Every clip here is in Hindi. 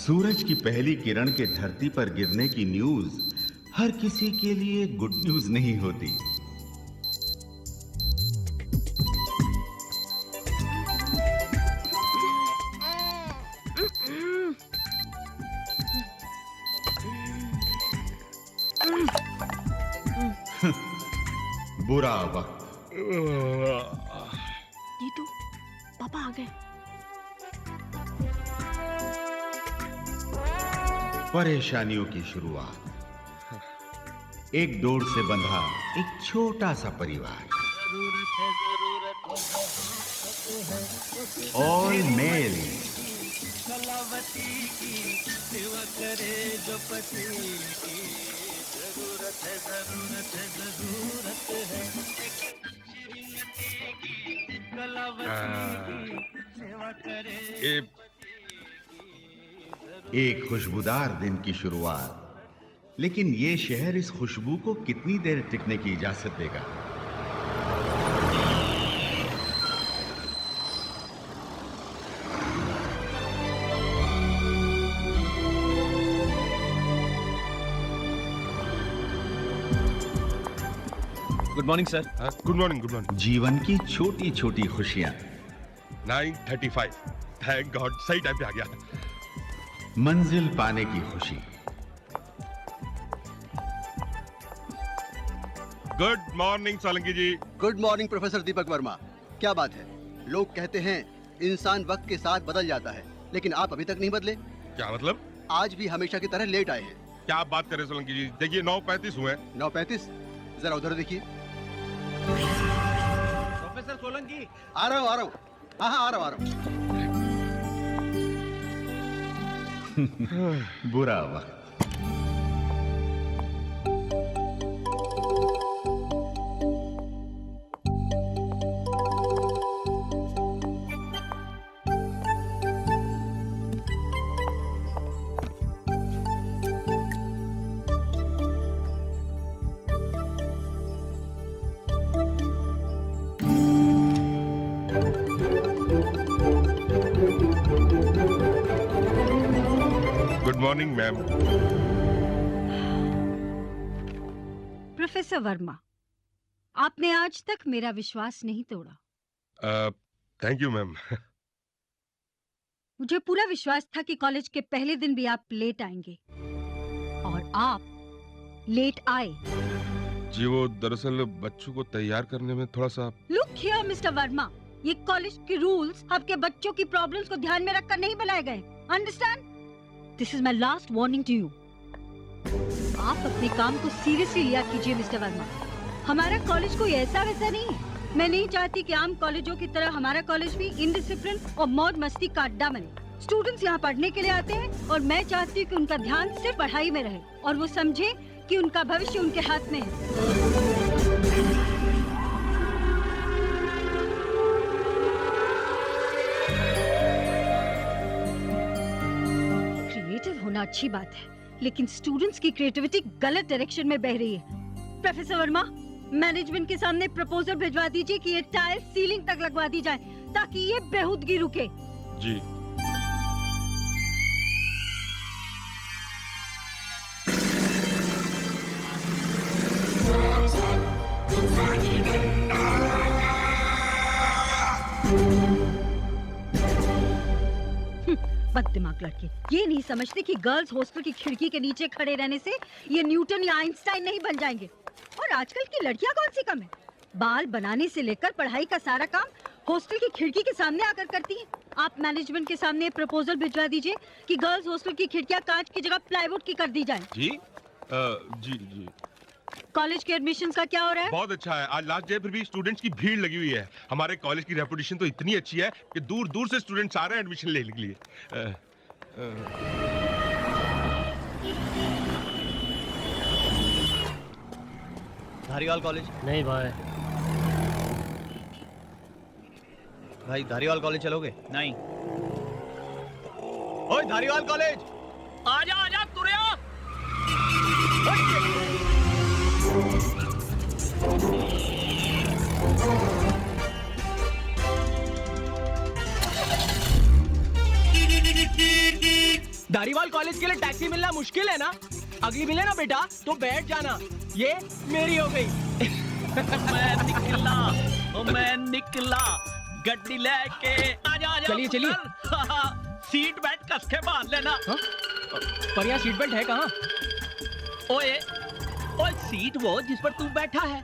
सूरज की पहली किरण के धरती पर गिरने की न्यूज हर किसी के लिए गुड न्यूज नहीं होती। बुरा वक्त। नीतू, पापा आ गए। परेशानियों की शुरुआत। एक डोर से बंधा एक छोटा सा परिवार। All mail. कलावती की सेवा करे जो पति की। जरूरत है, जरूरत है, जरूरत है श्रीमती की। कलावती की सेवा करे जो एक खुशबूदार दिन की शुरुआत। लेकिन ये शहर इस खुशबू को कितनी देर टिकने की इजाजत देगा? Good morning sir. Good morning, good morning. जीवन की छोटी छोटी खुशियां। 9:35। थैंक गॉड, सही टाइम पे आ गया। मंजिल पाने की खुशी। गुड मॉर्निंग सोलंकी जी। Good morning professor Deepak Verma. क्या बात है, लोग कहते हैं इंसान वक्त के साथ बदल जाता है, लेकिन आप अभी तक नहीं बदले। क्या मतलब? आज भी हमेशा की तरह लेट आए हैं। क्या आप बात कर रहे हैं सोलंकी जी? देखिए 9:35 हुए। 9:35? जरा उधर देखिए। प्रोफेसर सोलंकी। आ रहा हूँ, आ रहा हूँ। हाँ, आ रहा हूँ। बुरा वक्त। Good morning ma'am. Professor Verma, आपने आज तक मेरा विश्वास नहीं तोड़ा। Thank you ma'am. मुझे पूरा विश्वास था कि कॉलेज के पहले दिन भी आप लेट आएंगे, और आप लेट आए। जी वो दरअसल बच्चों को तैयार करने में थोड़ा सा। लुक हियर मिस्टर वर्मा, ये कॉलेज के रूल्स आपके बच्चों की प्रॉब्लम्स को ध्यान में रखकर नहीं बनाए गए। Understand? This is my last warning to you. आप अपने काम को सीरियसली लिया कीजिए मिस्टर वर्मा। हमारा कॉलेज कोई ऐसा वैसा नहीं है। मैं नहीं चाहती कि आम कॉलेजों की तरह हमारा कॉलेज भी इनडिसिप्लिन और मौज मस्ती का अड्डा बने। स्टूडेंट्स यहाँ पढ़ने के लिए आते हैं, और मैं चाहती हूँ कि उनका ध्यान सिर्फ पढ़ाई में रहे और वो समझे कि उनका भविष्य उनके हाथ में है। क्रिएटिव होना अच्छी बात है, लेकिन स्टूडेंट्स की क्रिएटिविटी गलत डायरेक्शन में बह रही है। प्रोफेसर वर्मा, मैनेजमेंट के सामने प्रपोजल भिजवा दीजिए कि ये टाइल सीलिंग तक लगवा दी जाए, ताकि ये बेहूदगी रुके। जी। बददिमाग लड़के ये नहीं समझते कि गर्ल्स हॉस्टल की खिड़की के नीचे खड़े रहने से ये न्यूटन या आइंस्टाइन नहीं बन जाएंगे। और आजकल की लड़कियां कौन सी कम है? बाल बनाने से लेकर पढ़ाई का सारा काम हॉस्टल की खिड़की के सामने आकर करती हैं। आप मैनेजमेंट के सामने प्रपोजल भिजवा दीजिए कि गर्ल्स हॉस्टल की खिड़कियां कांच की जगह प्लाईवुड की कर दी जाए। जी जी। कॉलेज के एडमिशन का क्या हो रहा है? बहुत अच्छा है। आज लास्ट डे, फिर भी स्टूडेंट्स की भीड़ लगी हुई है। हमारे कॉलेज की रेपुटेशन तो इतनी अच्छी है कि दूर दूर से स्टूडेंट्स आ रहे हैं एडमिशन लेने के लिए। धारीवाल कॉलेज? नहीं भाई। भाई धारीवाल कॉलेज चलोगे? नहीं। ओए धारीवाल कॉलेज! आजा तुरिया। धारीवाल कॉलेज के लिए टैक्सी मिलना मुश्किल है ना? अगली मिले ना बेटा तो बैठ जाना। ये मेरी हो गई। मैं निकला गड्डी लेके। आजा चलिए, चलिए। सीट बेल्ट कस के बांध लेना। हाँ? पर यहाँ सीट बेल्ट है कहाँ? ओए ओए, सीट वो जिस पर तू बैठा है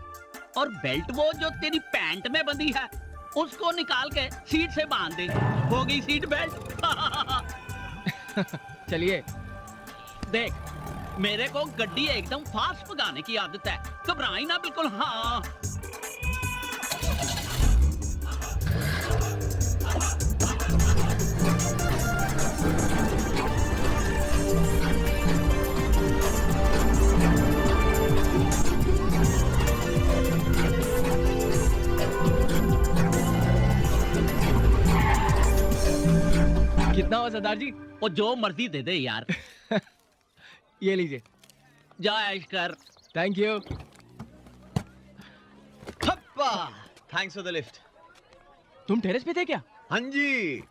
और बेल्ट वो जो तेरी पैंट में बंधी है, उसको निकाल के सीट से बांध दे। हो गई सीट बेल्ट। चलिए। देख, मेरे को गड्डी एकदम फास्ट भगाने की आदत है, घबराई ना बिल्कुल। हाँ कितना हुआ सरदार जी? वो जो मर्जी दे दे यार। ये लीजिए। जा ऐश कर। Thank you. हप्पा, थैंक्स फॉर द लिफ्ट। तुम टेरेस पे थे क्या? हाँ जी।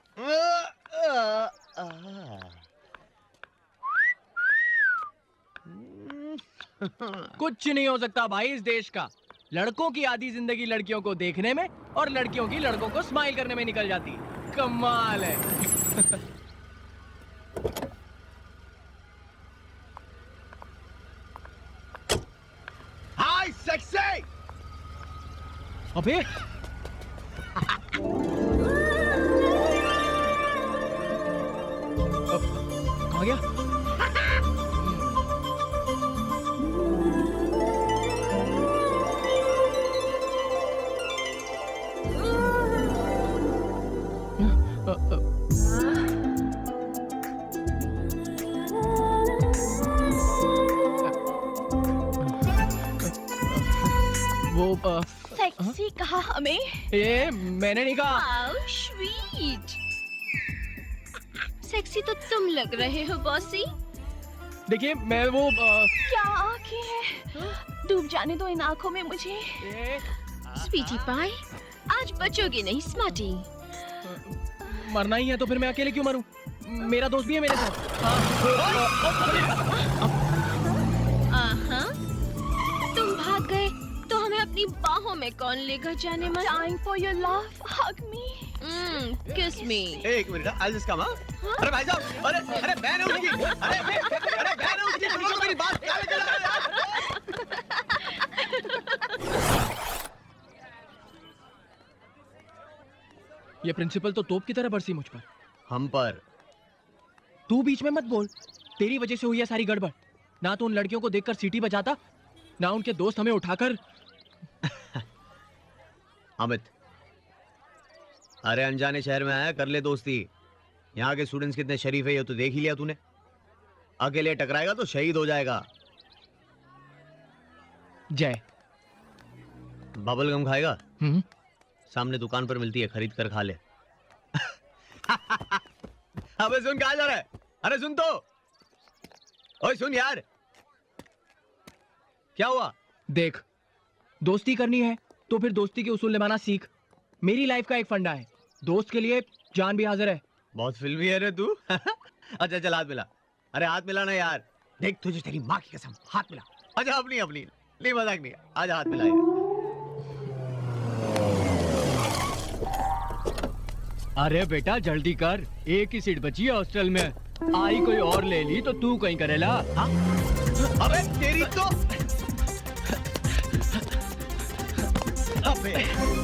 कुछ नहीं हो सकता भाई इस देश का। लड़कों की आधी जिंदगी लड़कियों को देखने में और लड़कियों की लड़कों को स्माइल करने में निकल जाती है। कमाल है। हाय सेक्सी। अबे कहाँ गया? वो सेक्सी कहा हमें? ये मैंने नहीं कहा। How sweet. सेक्सी तो तुम लग रहे हो बॉसी। देखिए मैं वो क्या आंखें हैं, डूब जाने दो इन आंखों में मुझे। स्वीटी पाई, आज बचोगे नहीं स्मार्टी। मरना ही है तो फिर मैं अकेले क्यों मरूं? मेरा दोस्त भी है मेरे साथ। आहा, तुम भाग गए तो हमें अपनी बाहों में कौन लेकर जाने मन। Dying for your love, hug me, kiss me। एक मिनट, I'll just come, हाँ? अरे भाई साहब, अरे बहन है उसकी, अरे बहन है उसकी, सुनो मेरी बात। ये प्रिंसिपल तो तोप की तरह बरसी मुझ पर। हम पर। तू बीच में मत बोल। तेरी वजह से हुई है सारी गड़बड़। ना तो उन लड़कियों को देखकर सीटी बजाता, ना उनके दोस्त हमें उठाकर। अमित, अरे अनजाने शहर में आया, कर ले दोस्ती। यहाँ के स्टूडेंट्स कितने शरीफ है ये तो देख ही लिया तूने। अकेले टकराएगा तो शहीद हो जाएगा। जय। बबल गम खाएगा? सामने दुकान पर मिलती है, खरीद कर खा ले। अबे सुन, कहाँ जा रहा है? अरे सुन तो। ओए सुन यार। क्या हुआ? देख, दोस्ती करनी है तो फिर दोस्ती के उसूल निभाना सीख। मेरी लाइफ का एक फंडा है, दोस्त के लिए जान भी हाजिर है। बहुत फिल्मी है रे तू। अच्छा चल हाथ मिला। अरे हाथ मिला ना यार। देख तुझे तेरी माँ की कसम, हाथ मिला। अच्छा अपनी अपनी नहीं, मजाक नहीं। आजा हाथ मिला यार। अरे बेटा जल्दी कर, एक ही सीट बची है हॉस्टल में। आई कोई और ले ली तो तू कहीं करेला। हाँ? अबे तेरी तो। अबे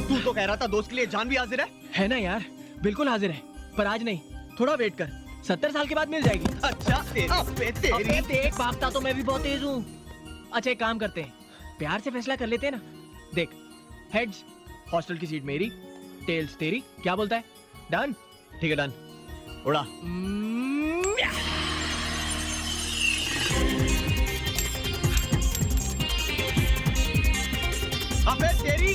तू तो कह रहा था दोस्त के लिए जान भी हाजिर है ना यार, बिल्कुल हाजिर है, पर आज नहीं, थोड़ा वेट कर, 70 साल के बाद मिल जाएगी। अच्छा तेरी देख, भागता तो मैं भी बहुत तेज हूँ। अच्छा एक काम करते हैं, प्यार से फैसला कर लेते हैं ना। देख, हेड्स हॉस्टल की सीट मेरी, टेल्स तेरी, क्या बोलता है? डन? ठीक है डन, उड़ा। अबे तेरी।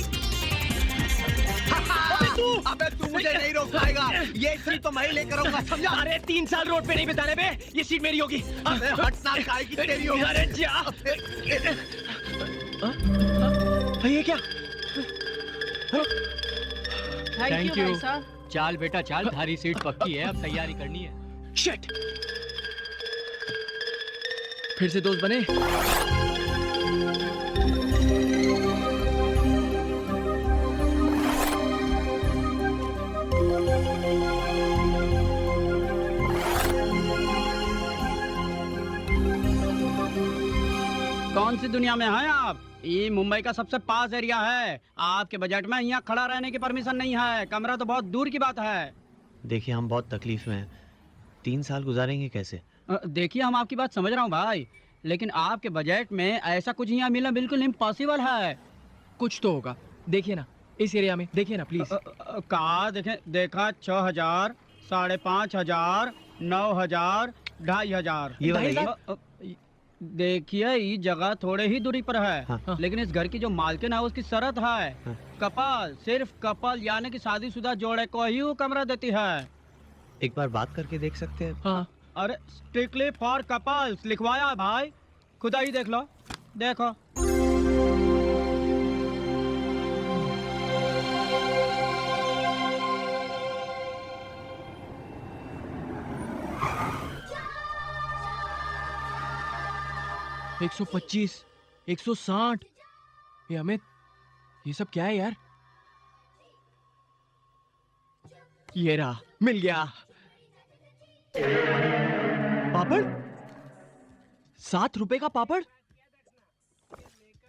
अबे तू मुझे नहीं रोक पाएगा, ये सीट तो मैं ही लेकर आऊंगा, समझा? अरे 3 साल रोड पे नहीं बिताने बे, ये सीट मेरी होगी। अबे हटना, काय की तेरी होगी। अरे जा। ये क्या? Thank you. चाल बेटा चाल, थारी सीट पक्की है, अब तैयारी करनी है। शिट, फिर से दोस्त बने? कौन सी दुनिया में हैं आप? ये मुंबई का सबसे पास एरिया है। आपके बजट में यहाँ खड़ा रहने की परमिशन नहीं है। कमरा तो बहुत दूर की बात है। देखिए हम बहुत तकलीफ में हैं, 3 साल गुजारेंगे कैसे? देखिए हम आपकी बात समझ रहा हूँ भाई, लेकिन आपके बजट में ऐसा कुछ यहाँ मिलना बिल्कुल इम्पॉसिबल है। कुछ तो होगा, देखिए ना इस एरिया में, देखिए ना प्लीज। कहा देखें, देखा 6,000, 5,500, 9,000, 2,500। ये वाला देखिए ये जगह थोड़े ही दूरी पर है। हाँ। लेकिन इस घर की जो मालकिन है उसकी शर्त है, हाँ। कपल, सिर्फ कपल यानी कि शादीशुदा जोड़े को ही वो कमरा देती है। एक बार बात करके देख सकते हैं? हाँ अरे स्ट्रिक्टली फॉर कपल्स लिखवाया है भाई, खुदा ही देख लो। देखो हाँ 125, 160। ये अमित, ये सब क्या है यार? ये रहा, मिल गया। पापड़, 7 रुपए का पापड़?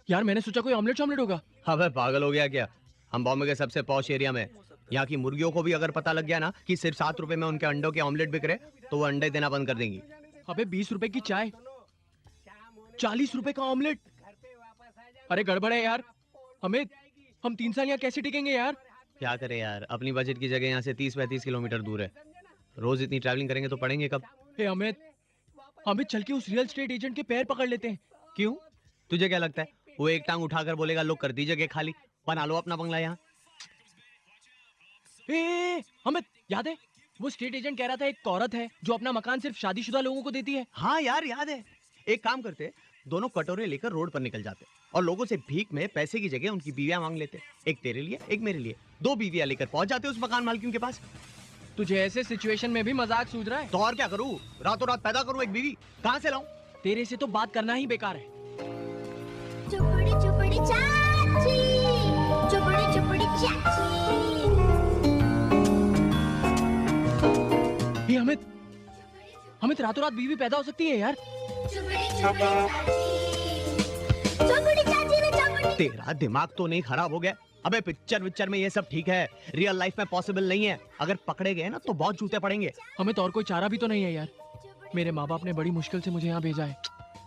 यार मैंने सोचा कोई ऑमलेट होगा। अबे पागल हो गया क्या? हम बॉम्बे के सबसे पॉश एरिया में, यहाँ की मुर्गियों को भी अगर पता लग गया ना कि सिर्फ 7 रुपए में उनके अंडों के ऑमलेट बिक रहे, तो वो अंडे देना बंद कर देंगी। अबे 20 रुपए की चाय, 40 रुपए का ऑमलेट। अरे गड़बड़ है यार। अमित, हम 3 साल यहाँ कैसे टिकेंगे यार? क्या करे यार, अपनी बजट की जगह यहाँ से 30-35 किलोमीटर दूर है। रोज इतनी ट्रैवलिंग करेंगे तो पढ़ेंगे कब? हे अमित, हमें चल के उस रियल एस्टेट एजेंट के पैर पकड़ लेते हैं। क्यों? तुझे क्या लगता है वो एक टांग उठाकर बोलेगा लो कर दी जगह खाली, बना लो अपना बंगला यहाँ? अमित याद है वो स्टेट एजेंट कह रहा था एक औरत है जो अपना मकान सिर्फ शादीशुदा लोगों को देती है। हाँ यार याद है। एक काम करते, दोनों कटोरे लेकर रोड पर निकल जाते और लोगों से भीख में पैसे की जगह उनकी बीवियां मांग लेते। एक तेरे लिए, एक मेरे लिए। 2 बीवियां लेकर पहुंच जाते उस मकान मालकिन के पास। तुझे ऐसे सिचुएशन में भी मजाक सूझ रहा है? तो और क्या करूं, रातों रात पैदा करूं एक बीवी? कहां से लाऊं? तेरे से तो बात करना ही बेकार है। चुपड़ी चुपड़ी चाची, चुपड़ी चुपड़ी चाची। ये अमित, अमित रातों रात बीवी पैदा हो सकती है यार। चुपड़ी चुपड़ी चुपड़ी चाची ने चुपड़ी। तेरा दिमाग तो नहीं खराब हो गया? अबे पिक्चर में ये सब ठीक है, रियल लाइफ में पॉसिबल नहीं है। अगर पकड़े गए ना तो बहुत जूते पड़ेंगे। हमें तो और कोई चारा भी तो नहीं है यार। मेरे माँ बाप ने बड़ी मुश्किल से मुझे यहाँ भेजा है,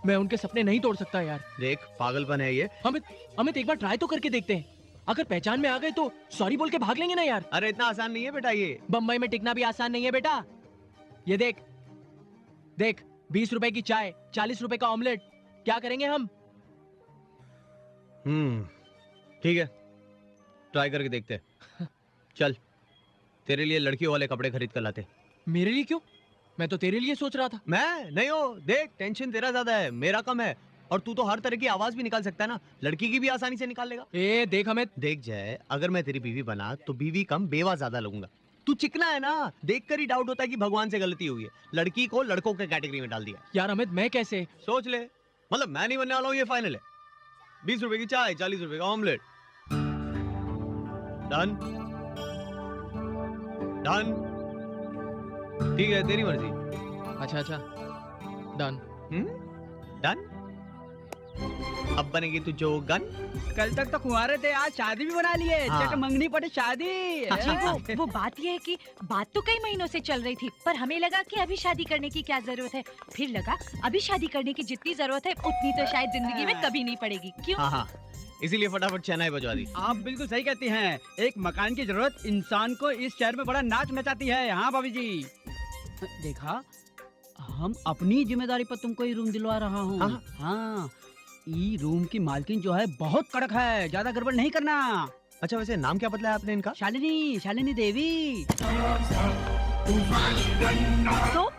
मैं उनके सपने नहीं तोड़ सकता यार। देख पागलपन है ये। अमित एक बार ट्राई तो करके देखते हैं। अगर पहचान में आ गए तो सॉरी बोल के भाग लेंगे ना यार। अरे इतना आसान नहीं है बेटा ये। बम्बई में टिकना भी आसान नहीं है बेटा। ये देख देख, 20 रुपए की चाय, 40 रुपए का ऑमलेट, क्या करेंगे हम? ठीक है, ट्राई करके देखते हैं। चल तेरे लिए लड़कियों वाले कपड़े खरीद कर लाते। मेरे लिए क्यों? मैं तो तेरे लिए सोच रहा था। मैं नहीं हो, देख टेंशन तेरा ज्यादा है, मेरा कम है। और तू तो हर तरह की आवाज भी निकाल सकता है ना, लड़की की भी आसानी से निकाल लेगा। देख हमें, देख जाए, अगर मैं तेरी बीवी बना तो बीवी कम बेवा ज्यादा लगूंगा। तू चिकना है ना, देखकर ही डाउट होता है कि भगवान से गलती हुई है। लड़की को लड़कों के कैटेगरी में डाल दिया यार अमित मैं कैसे? सोच ले, मतलब मैं नहीं बनने वाला हूँ, ये फाइनल है। 20 रुपए की चाय, 40 रुपए का ऑमलेट। Done done. ठीक है तेरी मर्जी। अच्छा डन। डन। अब बनेगी तू जो गन। कल तक तो कुंवारे थे, आज शादी भी बना लिए। हाँ। चट मंगनी पड़े शादी। जी, वो बात ये है कि बात तो कई महीनों से चल रही थी, पर हमें लगा कि अभी शादी करने की क्या जरूरत है। फिर लगा अभी शादी करने की जितनी जरूरत है उतनी तो शायद जिंदगी में कभी नहीं पड़ेगी। क्यों? हाँ, इसीलिए फटाफट शहनाई बजवा दी। आप बिल्कुल सही कहती हैं। एक मकान की जरूरत इंसान को इस शहर में बड़ा नाच नचाती है। हाँ भाभी जी, देखा हम अपनी जिम्मेदारी पर तुमको ये रूम दिलवा रहा हूँ। हाँ, ये रूम की मालकिन जो है बहुत कड़क है, ज्यादा गड़बड़ नहीं करना। अच्छा वैसे नाम क्या बदला है आपने इनका? शालिनी देवी। तो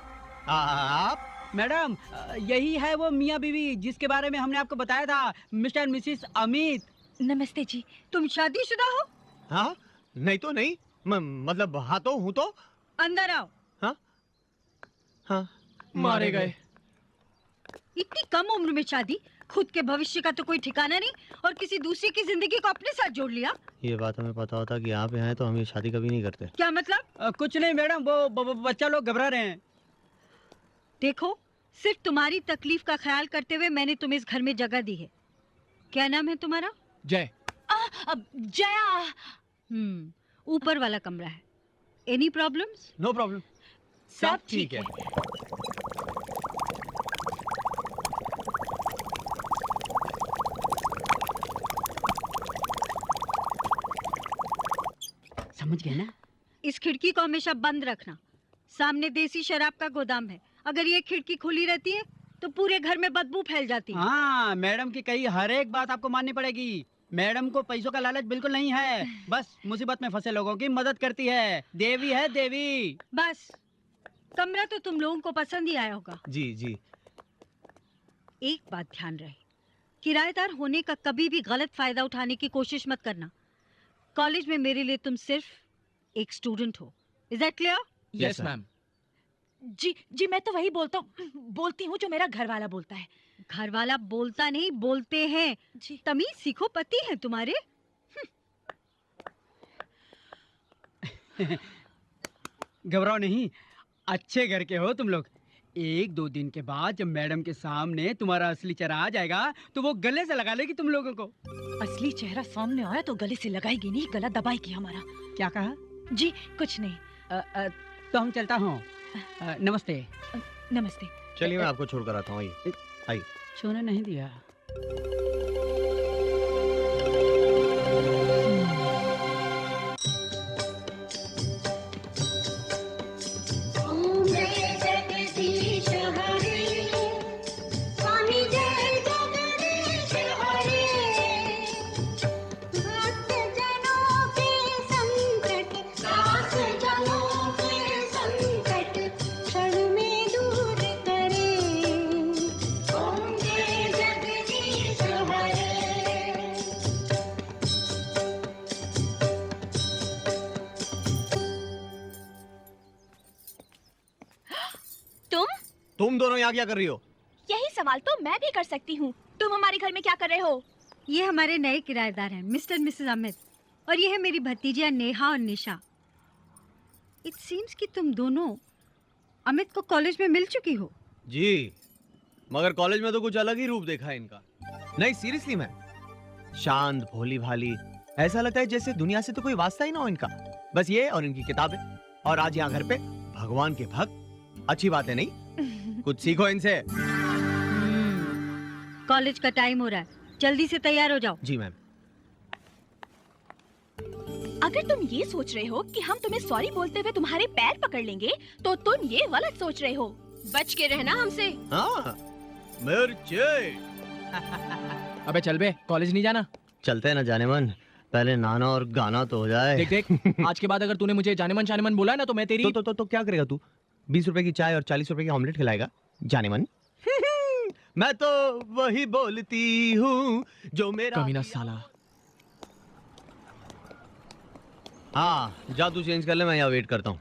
आप? मैडम यही है वो मियाँ बीवी जिसके बारे में हमने आपको बताया था, मिस्टर एंड मिसिस अमित। नमस्ते जी, तुम शादीशुदा हो? हाँ नहीं तो नहीं, मतलब हाँ तो हूँ तो। अंदर आओ। हाँ हाँ मारे गए। इतनी कम उम्र में शादी, खुद के भविष्य का तो कोई ठिकाना नहीं और किसी दूसरे की जिंदगी को अपने साथ जोड़ लिया। ये बात हमें पता होता कि यहाँ पे आए तो हम ये शादी कभी नहीं करते। क्या मतलब? कुछ नहीं मैडम, वो बच्चा लोग घबरा रहे हैं। देखो, सिर्फ तुम्हारी तकलीफ का ख्याल करते हुए मैंने तुम्हें इस घर में जगह दी है। क्या नाम है तुम्हारा? जय। जया। ऊपर वाला कमरा है। Any problems? नो प्रॉब्लम, सब ठीक है। समझ गए ना? इस खिड़की को हमेशा बंद रखना। सामने देसी शराब का गोदाम है। अगर ये खिड़की खुली रहती है तो पूरे घर में बदबू फैल जाती है। हाँ, मैडम की कही हर एक बात आपको माननी पड़ेगी। मैडम को पैसों का लालच बिल्कुल नहीं है, बस मुसीबत में फंसे लोगों की मदद करती है। देवी है देवी। बस, कमरा तो तुम लोगों को पसंद ही आया होगा। जी जी। एक बात ध्यान रहे, किराएदार होने का कभी भी गलत फायदा उठाने की कोशिश मत करना। कॉलेज में मेरे लिए तुम सिर्फ एक स्टूडेंट हो। Is that clear? Yes ma'am. जी मैं तो वही बोलती हूँ जो मेरा घर वाला बोलता है। घर वाला बोलता नहीं, बोलते हैं। जी। तमीज सीखो, पति है तुम्हारे। घबराओ नहीं, अच्छे घर के हो तुम लोग। एक दो दिन के बाद जब मैडम के सामने तुम्हारा असली चेहरा आ जाएगा तो वो गले से लगा लेगी तुम लोगों को। असली चेहरा सामने आया तो गले से लगाएगी नहीं, गला दबाएगी हमारा। क्या कहा? जी कुछ नहीं। तो हम चलता हूँ। नमस्ते। नमस्ते। चलिए मैं आपको छोड़कर आता हूँ। आइए आइए। छोड़ने नहीं दिया। तुम दोनों यहाँ क्या कर रही हो? यही सवाल तो मैं भी कर सकती हूँ। तुम हमारे घर में क्या कर रहे हो? ये हमारे नए किराएदार हैं, मिस्टर मिसेस अमित, और ये है मेरी भतीजियाँ नेहा और निशा। इट सीम्स कि तुम दोनों अमित को कॉलेज में मिल चुकी हो। जी, मगर कॉलेज में तो कुछ अलग ही रूप देखा है इनका। नहीं सीरियसली मैम, शांत भोली भाली, ऐसा लगता है जैसे दुनिया से तो कोई वास्ता ही ना हो इनका। बस ये और इनकी किताबें, और आज यहाँ घर पे भगवान के भक्त। अच्छी बात है नहीं? कुछ सीखो इनसे। कॉलेज का टाइम हो रहा है, जल्दी से तैयार हो जाओ। जी मैम। अगर तुम ये सोच रहे हो कि हम तुम्हें सॉरी बोलते हुए तुम्हारे पैर पकड़ लेंगे तो तुम ये गलत सोच रहे हो। बच के रहना हमसे। हाँ, मिर्चे। अबे चल बे, कॉलेज नहीं जाना? चलते हैं ना जाने मन, पहले नाना और गाना तो हो जाए। देख देख, आज के बाद अगर तूने मुझे जाने मन बोला ना तो मैं तेरी तो क्या करेगा तू? 20 रुपए की चाय और 40 रुपए की ऑमलेट खिलाएगा जाने मन? मैं तो वही बोलती हूँ जो मेरा कमीना साला। हाँ, जा तू चेंज कर ले, मैं यहाँ वेट करता हूँ।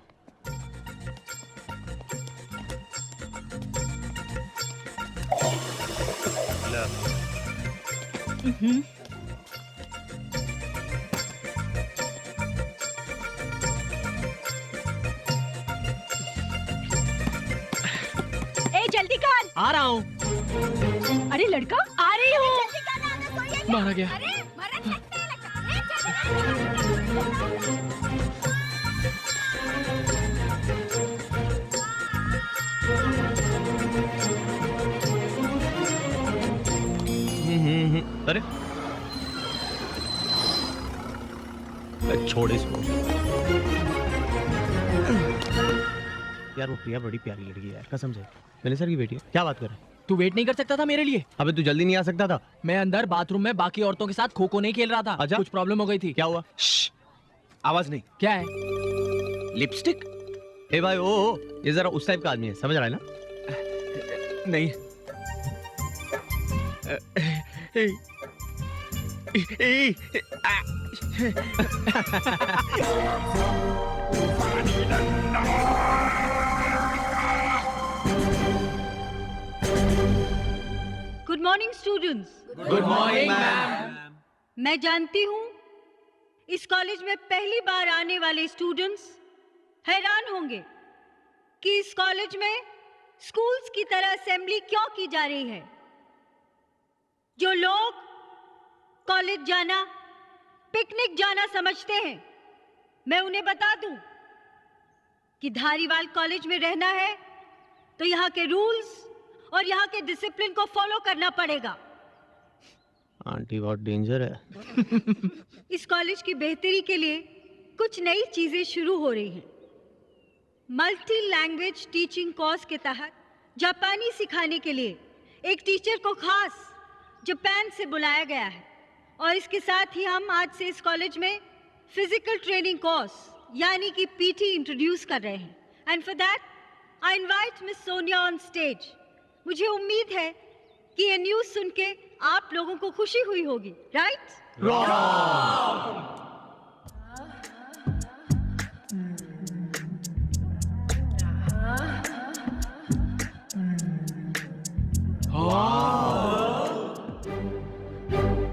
ए जल्दी कर। आ रहा हूँ। अरे लड़का, आ रही हूँ। मारा गया। अरे छोड़ इसको यार, वो प्रिया बड़ी प्यारी लड़की है यार, कसम से। मेरे सर की बेटी है। क्या बात कर रहा है? तू वेट नहीं कर सकता था मेरे लिए? अबे तू जल्दी नहीं आ सकता था? मैं अंदर बाथरूम में बाकी औरतों के साथ खो खो नहीं खेल रहा था। अच्छा? कुछ प्रॉब्लम हो गई थी। क्या हुआ? आवाज नहीं। क्या है? लिपस्टिक? ए भाई, ओ ये जरा उस टाइप का आदमी है, समझ रहा है ना? नहीं। स्टूडेंट्स। Good morning ma'am. मैं जानती हूँ इस कॉलेज में पहली बार आने वाले स्टूडेंट्स हैरान होंगे कि इस कॉलेज में स्कूल्स की तरह असेंबली क्यों की जा रही है। जो लोग कॉलेज जाना पिकनिक जाना समझते हैं, मैं उन्हें बता दूं कि धारीवाल कॉलेज में रहना है तो यहाँ के रूल्स और यहाँ के डिसिप्लिन को फॉलो करना पड़ेगा। आंटी बहुत डेंजर है। इस कॉलेज की बेहतरी के लिए कुछ नई चीजें शुरू हो रही हैं। मल्टी लैंग्वेज टीचिंग कोर्स के तहत जापानी सिखाने के लिए एक टीचर को खास जापान से बुलाया गया है और इसके साथ ही हम आज से इस कॉलेज में फिजिकल ट्रेनिंग कोर्स यानी कि पीटी इंट्रोड्यूस कर रहे हैं। And for that I invite miss Sonia on stage. मुझे उम्मीद है कि ये न्यूज़ सुन के आप लोगों को खुशी हुई होगी, right?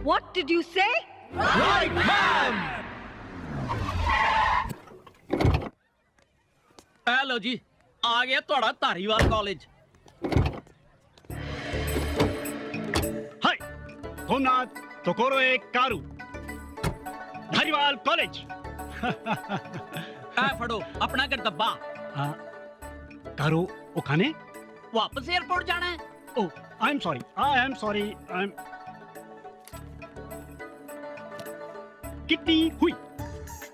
What did you say? Right, ma'am. Hello जी, आ गया थोड़ा धारीवाल कॉलेज। हाय, होमनाथ तोकोरोए कारू, धारीवाल कॉलेज। फड़ो अपना कर डब्बा। कारू ओखाने? वापस एयरपोर्ट जाना है। ओह, आई एम सॉरी, कितनी हुई?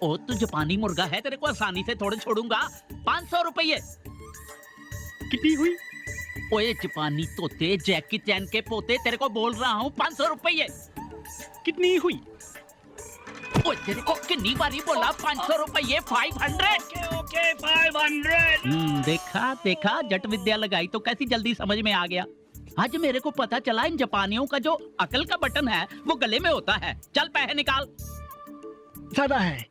ओ तू जापानी मुर्गा है, तेरे को आसानी से थोड़े छोड़ूंगा। 500 रुपये। कितनी हुई? ओए जापानी तोते, जैकी चैन के पोते, तेरे को बोल रहा हूँ 500 रुपये। कितनी हुई? ओए तेरे को कितनी बारी बोला 500 रुपये। 500। ओके 500। देखा देखा, जट विद्या लगाई तो कैसी जल्दी समझ में आ गया। आज मेरे को पता चला इन जापानियों का जो अकल का बटन है वो गले में होता है। चल पैसे निकाल। ज्यादा है।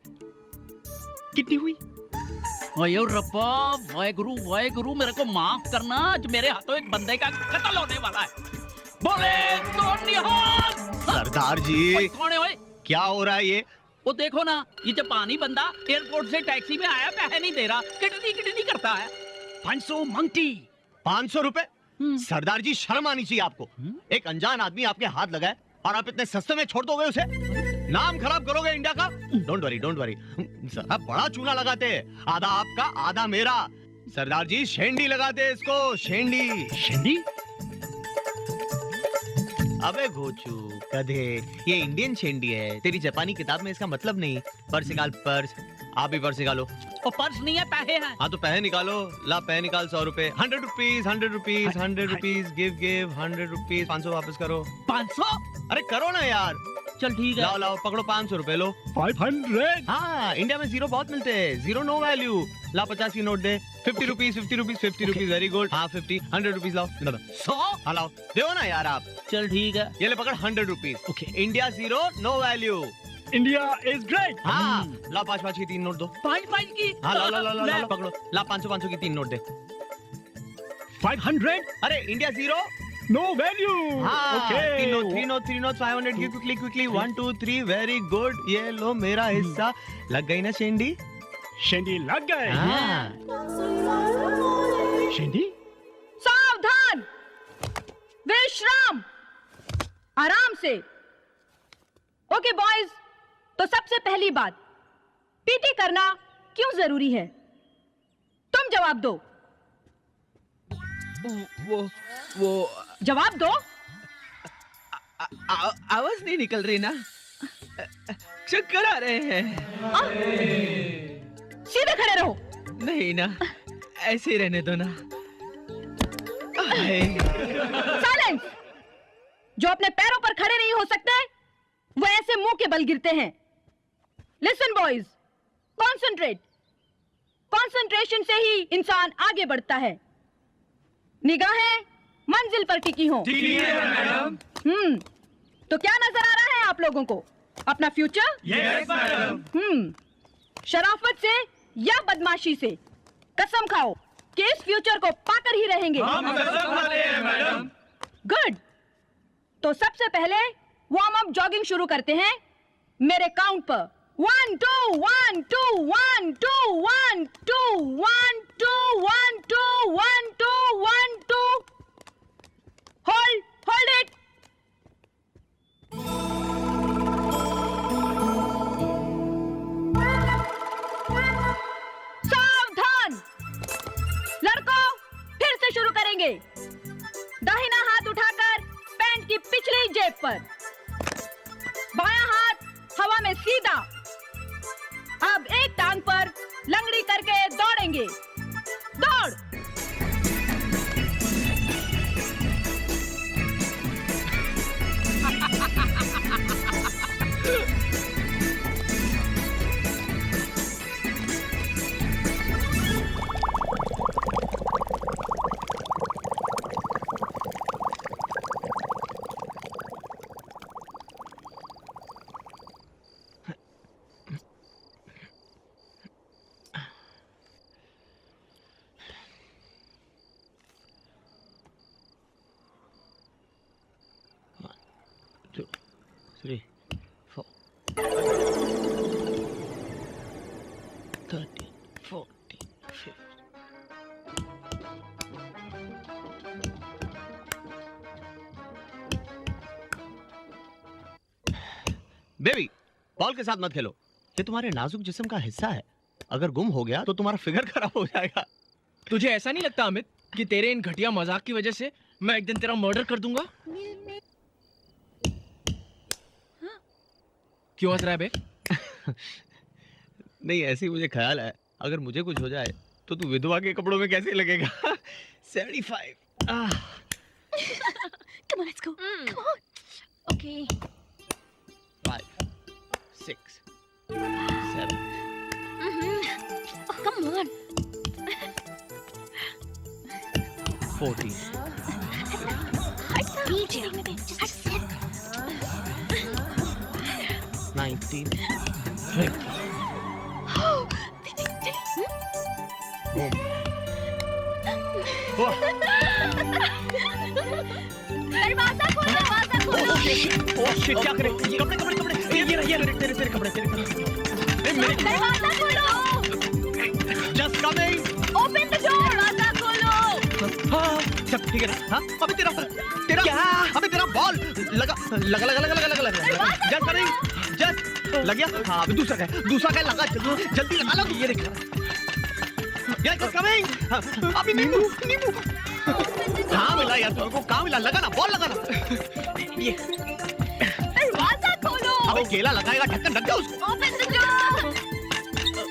कितनी हुई? ओए रब्बा, वाहे गुरु मेरे को माफ करना। आज मेरे हाथों एक बंदे का कत्ल होने वाला है। बोले तो निहाल। सरदार जी, कौन है ओए? क्या हो रहा है ये? वो देखो ना, ये जापानी बंदा एयरपोर्ट से टैक्सी में आया, पैसे नहीं दे रहा, किटनी करता है। 500 मंगती। 500 रुपए? सरदार जी, शर्म आनी चाहिए आपको। एक अनजान आदमी आपके हाथ लगाए और आप इतने सस्ते में छोड़ दोगे उसे? नाम खराब करोगे इंडिया का। Don't worry. आप बड़ा चूना लगाते हैं, आधा आपका आधा मेरा। सरदार जी, शेंडी लगाते हैं इसको, शेंडी। अबे घोचू गधे, ये इंडियन शेंडी है। तेरी जापानी किताब में इसका मतलब नहीं। पर्स निकाल, पर्स। आप भी पर्स निकालो। वो पर्स नहीं है, पैसे हैं। हाँ तो पैसे निकालो। ला पैसे निकाल। 100 रुपए। 100 rupees, 100 rupees, 100 rupees. Give 100 rupees. 500 वापस करो। 500? अरे करो ना यार। चल ठीक है। लाओ पकड़ो, 500 रुपए लो। 500। हाँ, इंडिया में जीरो बहुत मिलते हैं। Zero no value. ला 50 की नोट दे। 50 रुपीज, 50 रुपीज। Very good. हाँ 50, 100 रुपीज लाओ। 100? हाँ लाओ, दो ना यार आप। चल ठीक है। ये ले पकड़, 100 rupees. Okay. India zero no value. India is great. हाँ, ला 5 की 3 नोट दो। 5 की? हाँ ला पकड़ो। ला 500 की 3 नोट दे। 500। अरे इंडिया जीरो नो वैल्यू। हाँ, okay. 3 note 500 give quickly 1 2 3 very good. ये लो मेरा हिस्सा। लग गई ना शेंडी? शेंडी लग गए। हाँ। शेंडी? सावधान, विश्राम, आराम से। ओके बॉयज, तो सबसे पहली बात, पीटी करना क्यों जरूरी है? तुम जवाब दो। वो जवाब दो। आवाज नहीं निकल रही ना, चक्कर आ रहे हैं। सीधे खड़े रहो। नहीं ना, ऐसे ही रहने दो ना। साइलेंस। जो अपने पैरों पर खड़े नहीं हो सकते वो ऐसे मुंह के बल गिरते हैं। Listen boys, concentrate. कंसंट्रेशन से ही इंसान आगे बढ़ता है। निगाहें मंजिल पर टिकी हों। ठीक है मैडम। तो क्या नजर आ रहा है आप लोगों को? अपना फ्यूचर? Yes madam. शराफत से या बदमाशी से कसम खाओ कि इस फ्यूचर को पाकर ही रहेंगे। हम कसम खाते हैं मैडम। गुड। तो सबसे पहले वार्म अप जॉगिंग शुरू करते हैं मेरे काउंट पर 1 2 1 2 1 2 1 2 1 2 1 2 1 2 1 2 होल्ड इट सावधान लड़कों फिर से शुरू करेंगे दाहिना हाथ उठाकर पैंट की पिछली जेब पर बायां हाथ हवा में सीधा अब एक टांग पर लंगड़ी करके दौड़ेंगे दौड़ Three, 4, 13, 14, 15. बेबी, बॉल के साथ मत खेलो। ये तुम्हारे नाजुक जिस्म का हिस्सा है। अगर गुम हो गया तो तुम्हारा फिगर खराब हो जाएगा। तुझे ऐसा नहीं लगता अमित कि तेरे इन घटिया मजाक की वजह से मैं एक दिन तेरा मर्डर कर दूंगा? क्यों हंस रहा है बे? नहीं, ऐसे ही मुझे ख्याल है, अगर मुझे कुछ हो जाए तो तू विधवा के कपड़ों में कैसे लगेगा? 75. Come on, let's go. Come on. Okay. 5, 6, 7. Oh, come on. 14. DJ. Just sit. 19. 20. दरवाजा खोलो, दरवाजा खोलो। ओह शिट, क्या करे? कपड़े ये तेरे कपड़े। दरवाजा खोलो। Just coming. Open the door. दरवाजा खोलो। हाँ, सब ठीक है ना? हाँ, अबे तेरा क्या? अबे तेरा बॉल लगा। Just coming. Just लग गया? हाँ, अभी दूसरा क्या लगा? जल्दी लगा लो। ये देखा। Just coming. अभी नींबू। कहाँ मिला यार तुमको? कहाँ मिला? लगा ना, बॉल लगा ना। ये दरवाजा खोलो। अबे केला लगाएगा, ढक्कन ढक जाओ उसको। Open the door.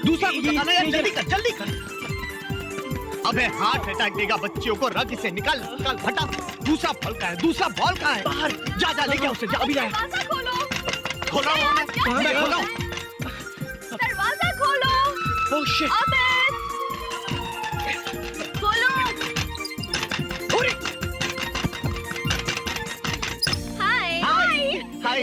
दूसरा कुछ लगाना यार, जल्दी कर। अबे हार्ट अटैक देगा बच्चियों को, रग से निकाल हटा। दूसरा बॉल कहाँ है? बाहर जा लेके उसे, जा अभी जा। दरवाजा खोलो। खोलो। दरवाजा खोलो। Oh shit. अमित खोलो। हाय।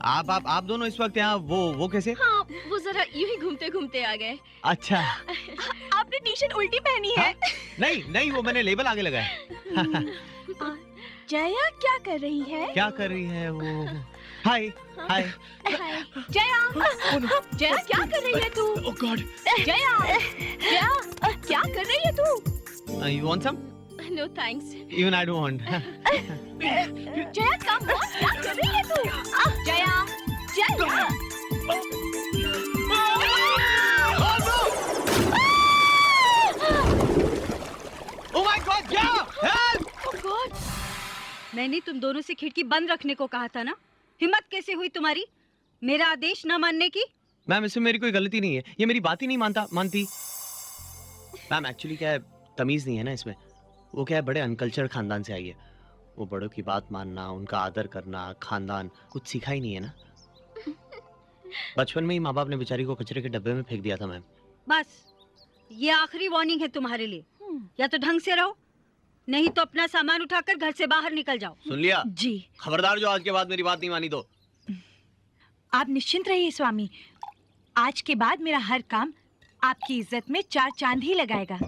आप दोनों इस वक्त यहाँ वो कैसे? हाँ, वो जरा यूं ही घूमते घूमते आ गए। अच्छा। आपने टी शर्ट उल्टी पहनी है। नहीं, वो मैंने लेबल आगे लगाया। जया क्या कर रही है? क्या कर रही है वो? हाय। जया क्या कर रही है तू? ओह गॉड। जया क्या कर रही है तू? You want some? No thanks. Even I don't want. Jaya come on, क्या कर रही है तू? Jaya. Oh my God, help! Oh God. मैंने तुम दोनों से खिड़की बंद रखने को कहा था ना? हिम्मत कैसे हुई तुम्हारी मेरा आदेश न मानने की? मैम, इसमें मेरी कोई गलती नहीं है, ये मेरी बात ही नहीं मानती। मैम एक्चुअली क्या है, तमीज नहीं है ना इसमें। वो क्या है, बड़े अनकल्चर्ड खानदान से आई है। वो बड़ों की बात मानना, उनका आदर करना, खानदान कुछ सीखा ही नहीं है ना। बचपन में ही माँ बाप ने बेचारी को कचरे के डब्बे में फेंक दिया था मैम। बस ये आखिरी वार्निंग है तुम्हारे लिए। या तो ढंग से रहो, नहीं तो अपना सामान उठाकर घर से बाहर निकल जाओ। सुन लिया? जी। खबरदार जो आज के बाद मेरी बात नहीं मानी तो। आप निश्चिंत रहिए स्वामी, आज के बाद मेरा हर काम आपकी इज्जत में 4 चांद ही लगाएगा।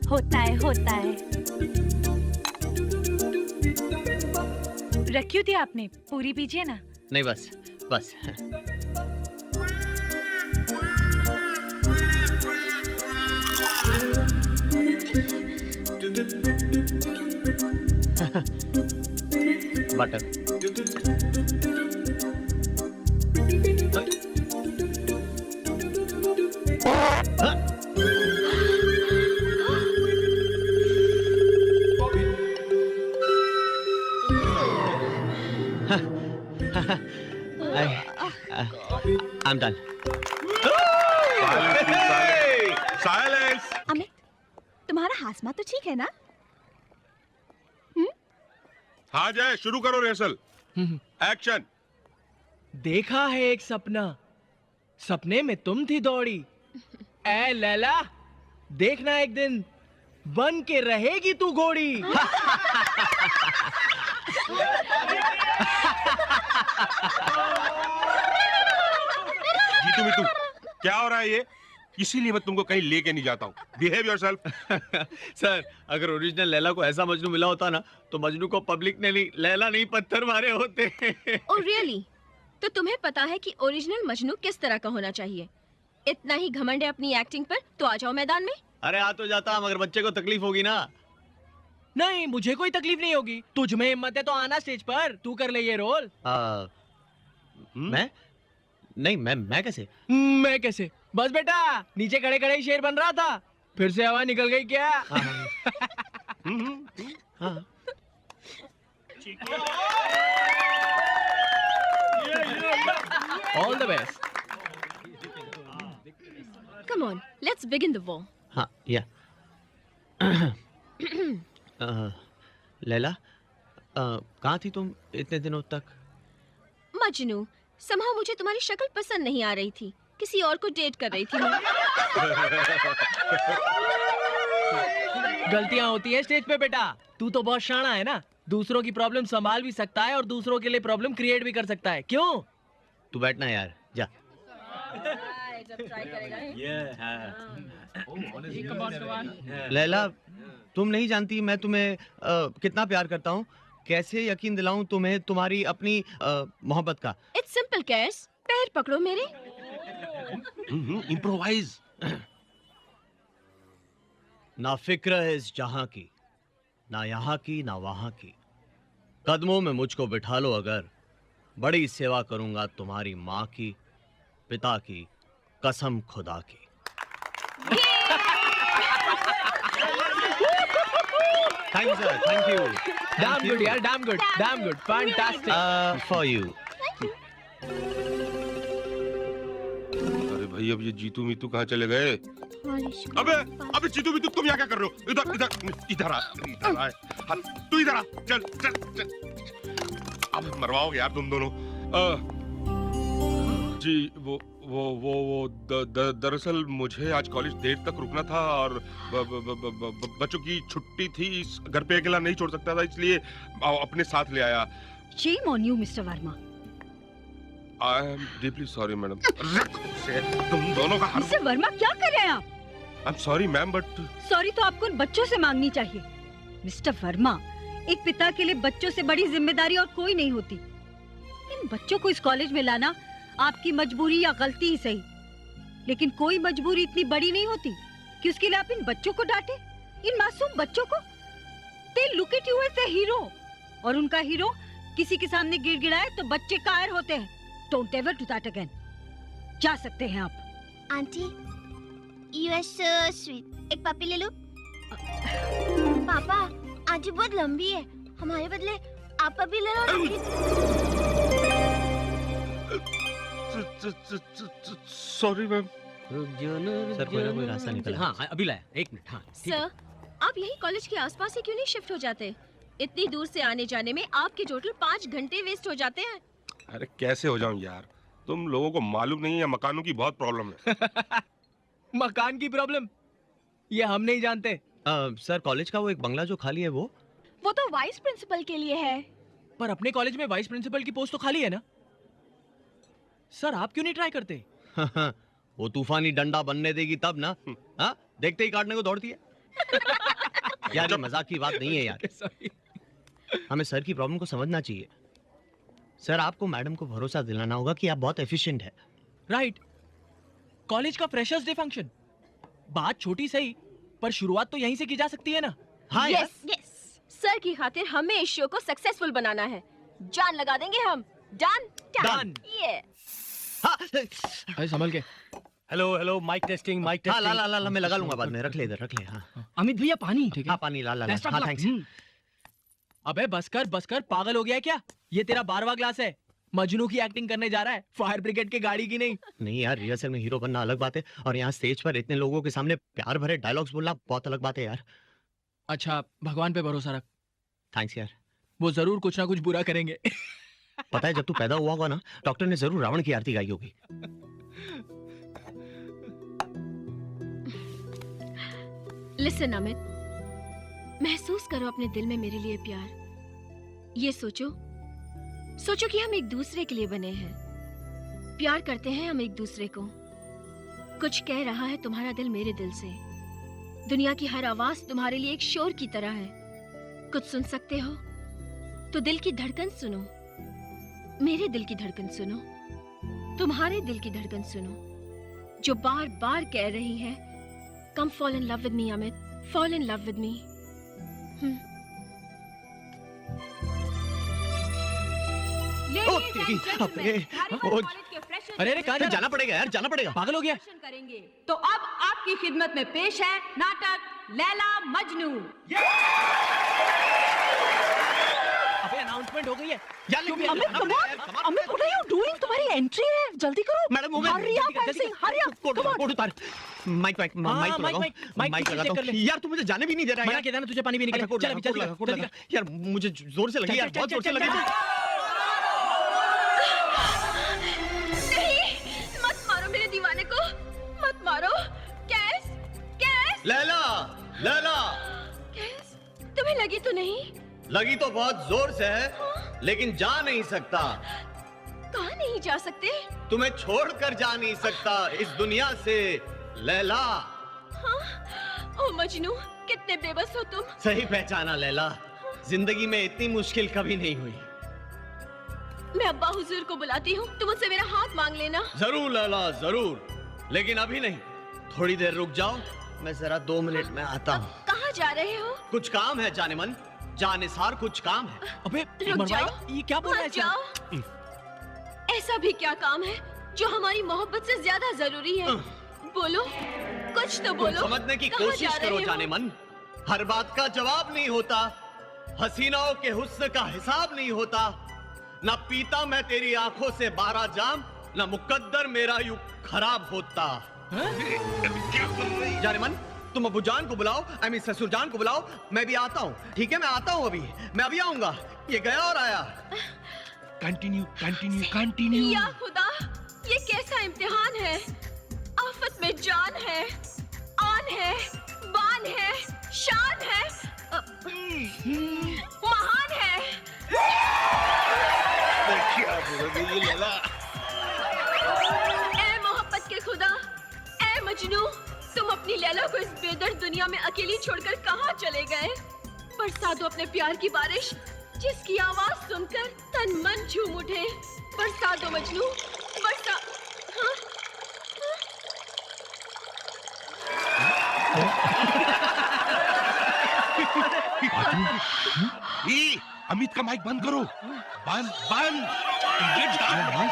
होता है होता है। रखी थी आपने, पूरी पीजिए ना। नहीं बस बस। Butter. I'm done. Silence. Amit, तुम्हारा हाजमा तो ठीक है ना? हाँ जय, शुरू करो रिहर्सल। एक्शन। देखा है एक सपना, सपने में तुम थी दौड़ी। ए लैला, देखना एक दिन बन के रहेगी तू घोड़ी। जीतू मितू, क्या हो रहा है ये? इसीलिए मैं तुमको कहीं लेके नहीं जाता हूँ। Behave yourself. सर, अगर ओरिजिनल लैला को ऐसा मजनू मिला होता ना, तो मजनू को पब्लिक ने नहीं, लैला नहीं पत्थर मारे होते। Oh really? तो तुम्हें पता है कि ओरिजिनल मजनू किस तरह का होना चाहिए? इतना ही घमंड है अपनी एक्टिंग पर तो आ जाओ मैदान में। अरे आ तो जाता, मगर बच्चे को तकलीफ होगी ना। नहीं, मुझे कोई तकलीफ नहीं होगी। तुझ में हिम्मत है तो आना स्टेज पर, तू कर ले ये रोल। मैं नहीं, मैं कैसे? मैं कैसे? बस बेटा, नीचे खड़े खड़े ही शेर बन रहा था, फिर से हवा निकल गई क्या? हाँ। All the best. Come on, let's begin the war. हाँ, या। लैला, कहाँ थी तुम इतने दिनों तक? मजनू, somehow मुझे तुम्हारी शक्ल पसंद नहीं आ रही थी, किसी और को डेट कर रही थी मैं। गलतियां होती है स्टेज पे बेटा। तू तो बहुत शाना है ना, दूसरों की प्रॉब्लम संभाल भी सकता है और दूसरों के लिए प्रॉब्लम क्रिएट भी कर सकता है। क्यों? तू बैठना यार, जा। लैला, तुम नहीं जानती मैं तुम्हें कितना प्यार करता हूँ। कैसे यकीन दिलाऊं तुम्हें तुम्हारी अपनी मोहब्बत का। It's simple, कैस। पैर पकड़ो मेरे। इम्प्रोवाइज। ना फिक्र है इस जहां की, ना यहाँ की ना वहां की। कदमों में मुझको बिठा लो अगर, बड़ी सेवा करूंगा तुम्हारी माँ की, पिता की, कसम खुदा की। Thank you sir, thank you. Damn good यार, damn good, damn good, fantastic. For you. अरे भाई, अब ये जीतू मीतू कहाँ चले गए? अबे जीतू मीतू, तुम यहाँ क्या कर रहे हो? इधर इधर इधर आ, तू इधर आ, चल चल चल। अब मरवाओगे यार तुम दोनों। जी वो दरअसल मुझे आज कॉलेज देर तक रुकना था और बच्चों की छुट्टी थी, घर पे अकेला नहीं छोड़ सकता था, इसलिए अपने साथ ले आया। Shame on you, Mr. Verma. I am deeply sorry, madam. तुम दोनों का Mr. Verma, क्या कर रहे हैं आप? I'm sorry, ma'am, but sorry तो आपको उन बच्चों से मांगनी चाहिए। मिस्टर वर्मा, एक पिता के लिए बच्चों से बड़ी जिम्मेदारी और कोई नहीं होती। इन बच्चों को इस कॉलेज में लाना आपकी मजबूरी या गलती ही सही, लेकिन कोई मजबूरी इतनी बड़ी नहीं होती कि उसके लिए आप इन बच्चों को डांटे, इन मासूम बच्चों को। They look at you as a hero, और उनका हीरो किसी के सामने गिड़गिड़ाए तो बच्चे कायर होते हैं। Don't ever do that again. जा सकते हैं आप। Aunty, you are so sweet. एक पपी ले लो। पापा, आंटी बहुत लंबी है, हमारे बदले आप पपी ले लो ना। Sorry ma'am. सर, कोई ना कोई रास्ता निकला। हाँ, अभी लाया, एक मिनट। हाँ, सर, आप यही कॉलेज के आसपास ही क्यों नहीं शिफ्ट हो जाते? इतनी दूर से आने जाने में आपके टोटल 5 घंटे वेस्ट हो जाते हैं। अरे कैसे हो जाऊं यार, तुम लोगों को मालूम नहीं है मकानों की बहुत प्रॉब्लम है। मकान की प्रॉब्लम ये हम नहीं जानते। सर, कॉलेज का वो एक बंगला जो खाली है वो तो वाइस प्रिंसिपल के लिए है। पर अपने कॉलेज में वाइस प्रिंसिपल की पोस्ट तो खाली है ना? सर आप क्यों नहीं ट्राई करते? वो तूफानी डंडा बनने देगी तब ना। हाँ, देखते ही काटने को दौड़ती है। यार ये मजाक की बात नहीं है यार। हमें सर की प्रॉब्लम को समझना चाहिए। सर आपको मैडम को भरोसा दिलाना होगा कि आप बहुत एफिशिएंट है। राइट। कॉलेज का फ्रेशर्स डे फंक्शन, बात छोटी सही पर शुरुआत तो यहीं से की जा सकती है ना। हाँ यार। यस सर की खातिर हमें इस शो को सक्सेसफुल बनाना है। जान लगा देंगे हम। Done Done. ये अरे संभल के। हेलो माइक टेस्टिंग माइक हाँ टेस्टिंग। ला मैं लगा लूंगा बाद में। रख ले इधर, रख ले। हाँ अमित भैया पानी। ठीक है। हाँ पानी ला Best of हाँ luck. थैंक्स। अबे बस कर, पागल हो गया है क्या? ये तेरा 12वां क्लास है। मजनू की एक्टिंग करने जा रहा है, फायर ब्रिगेड की गाड़ी की नहीं। नहीं यार, रिहर्सल में हीरो बनना अलग बात है और यहाँ स्टेज पर इतने लोगों के सामने प्यार भरे डायलॉग्स बोलना बहुत अलग बात है यार। अच्छा भगवान पे भरोसा रख, थैंक्स यार। वो जरूर कुछ ना कुछ बुरा करेंगे। पता है जब तू पैदा हुआ होगा ना, डॉक्टर ने जरूर रावण की आरती गाई होगी। लिसन अमित, महसूस करो अपने दिल में मेरे लिए प्यार। ये सोचो कि हम एक दूसरे के लिए बने हैं, प्यार करते हैं हम एक दूसरे को। कुछ कह रहा है तुम्हारा दिल मेरे दिल से। दुनिया की हर आवाज तुम्हारे लिए एक शोर की तरह है। कुछ सुन सकते हो तो दिल की धड़कन सुनो, मेरे दिल की धड़कन सुनो, तुम्हारे दिल की धड़कन सुनो, जो बार बार कह रही है come fall in love with me Amit, fall in love with me. अरे कहाँ जाना पड़ेगा यार, जाना पड़ेगा। पागल हो गया। करेंगे तो अब आपकी खिदमत में पेश है नाटक लैला मजनू। अबे अनाउंसमेंट हो गई है। Amit what are you doing? तुम्हारी एंट्री है, जल्दी करो। मैडम वो हरी अप ऐसे, हरी अप। कोट उतार। माइक लगाता हूँ। यार तू मुझे जाने भी नहीं दे रहा है। मना किया था ना तुझे पानी पीने के लिए। चल अभी जल्दी कर। यार मुझे जोर से लगी यार, बहुत जोर से लगी। नहीं, मत मारो मेरे दीवाने को, मत मारो। कैस, लैला कैस, तुम्हें लगी तो नहीं? लगी तो बहुत जोर से है, लेकिन जा नहीं सकता। कहाँ नहीं जा सकते? तुम्हें छोड़कर जा नहीं सकता इस दुनिया से लैला। हाँ? ओ मजनू, कितने बेबस हो तुम। सही पहचाना लैला, जिंदगी में इतनी मुश्किल कभी नहीं हुई। मैं अब्बा हुजूर को बुलाती हूँ, तुम मुझसे मेरा हाथ मांग लेना। जरूर लैला जरूर, लेकिन अभी नहीं, थोड़ी देर रुक जाओ, मैं जरा 2 मिनट में आता हूँ। कहाँ जा रहे हो? कुछ काम है जाने मन, जानिसार कुछ काम है। अबे रुक जाओ, ये क्या बोल रहा है? मत जाओ। ऐसा भी क्या काम है जो हमारी मोहब्बत से ज्यादा जरूरी है? बोलो, कुछ तो बोलो। समझने की कहाँ कोशिश जा रहे करो हो? जाने मन, हर बात का जवाब नहीं होता, हसीनाओं के हुस्न का हिसाब नहीं होता, ना पीता मैं तेरी आंखों से 12 जाम, ना मुकद्दर मेरा यूं खराब होता। जाने मन, तुम अबू जान को बुलाओ, आई मीन ससुर जान को बुलाओ, मैं भी आता हूँ। ठीक है, मैं आता हूँ अभी, मैं अभी आऊंगा। ये गया और आया। कंटिन्यू। या खुदा, ये कैसा इम्तिहान है? आफत में जान है, आन है, बान है, शान है, महान है। ए मोहब्बत के खुदा, ए मजनू, तुम अपनी लैला को इस बेदर्द दुनिया में अकेली छोड़कर कहाँ चले गए? बरसा दो अपने प्यार की बारिश, जिसकी आवाज सुनकर तन मन झूम उठे। बरसा दो मजनू, बरसा। हाँ? अमित का माइक बंद करो, बंद। Get down.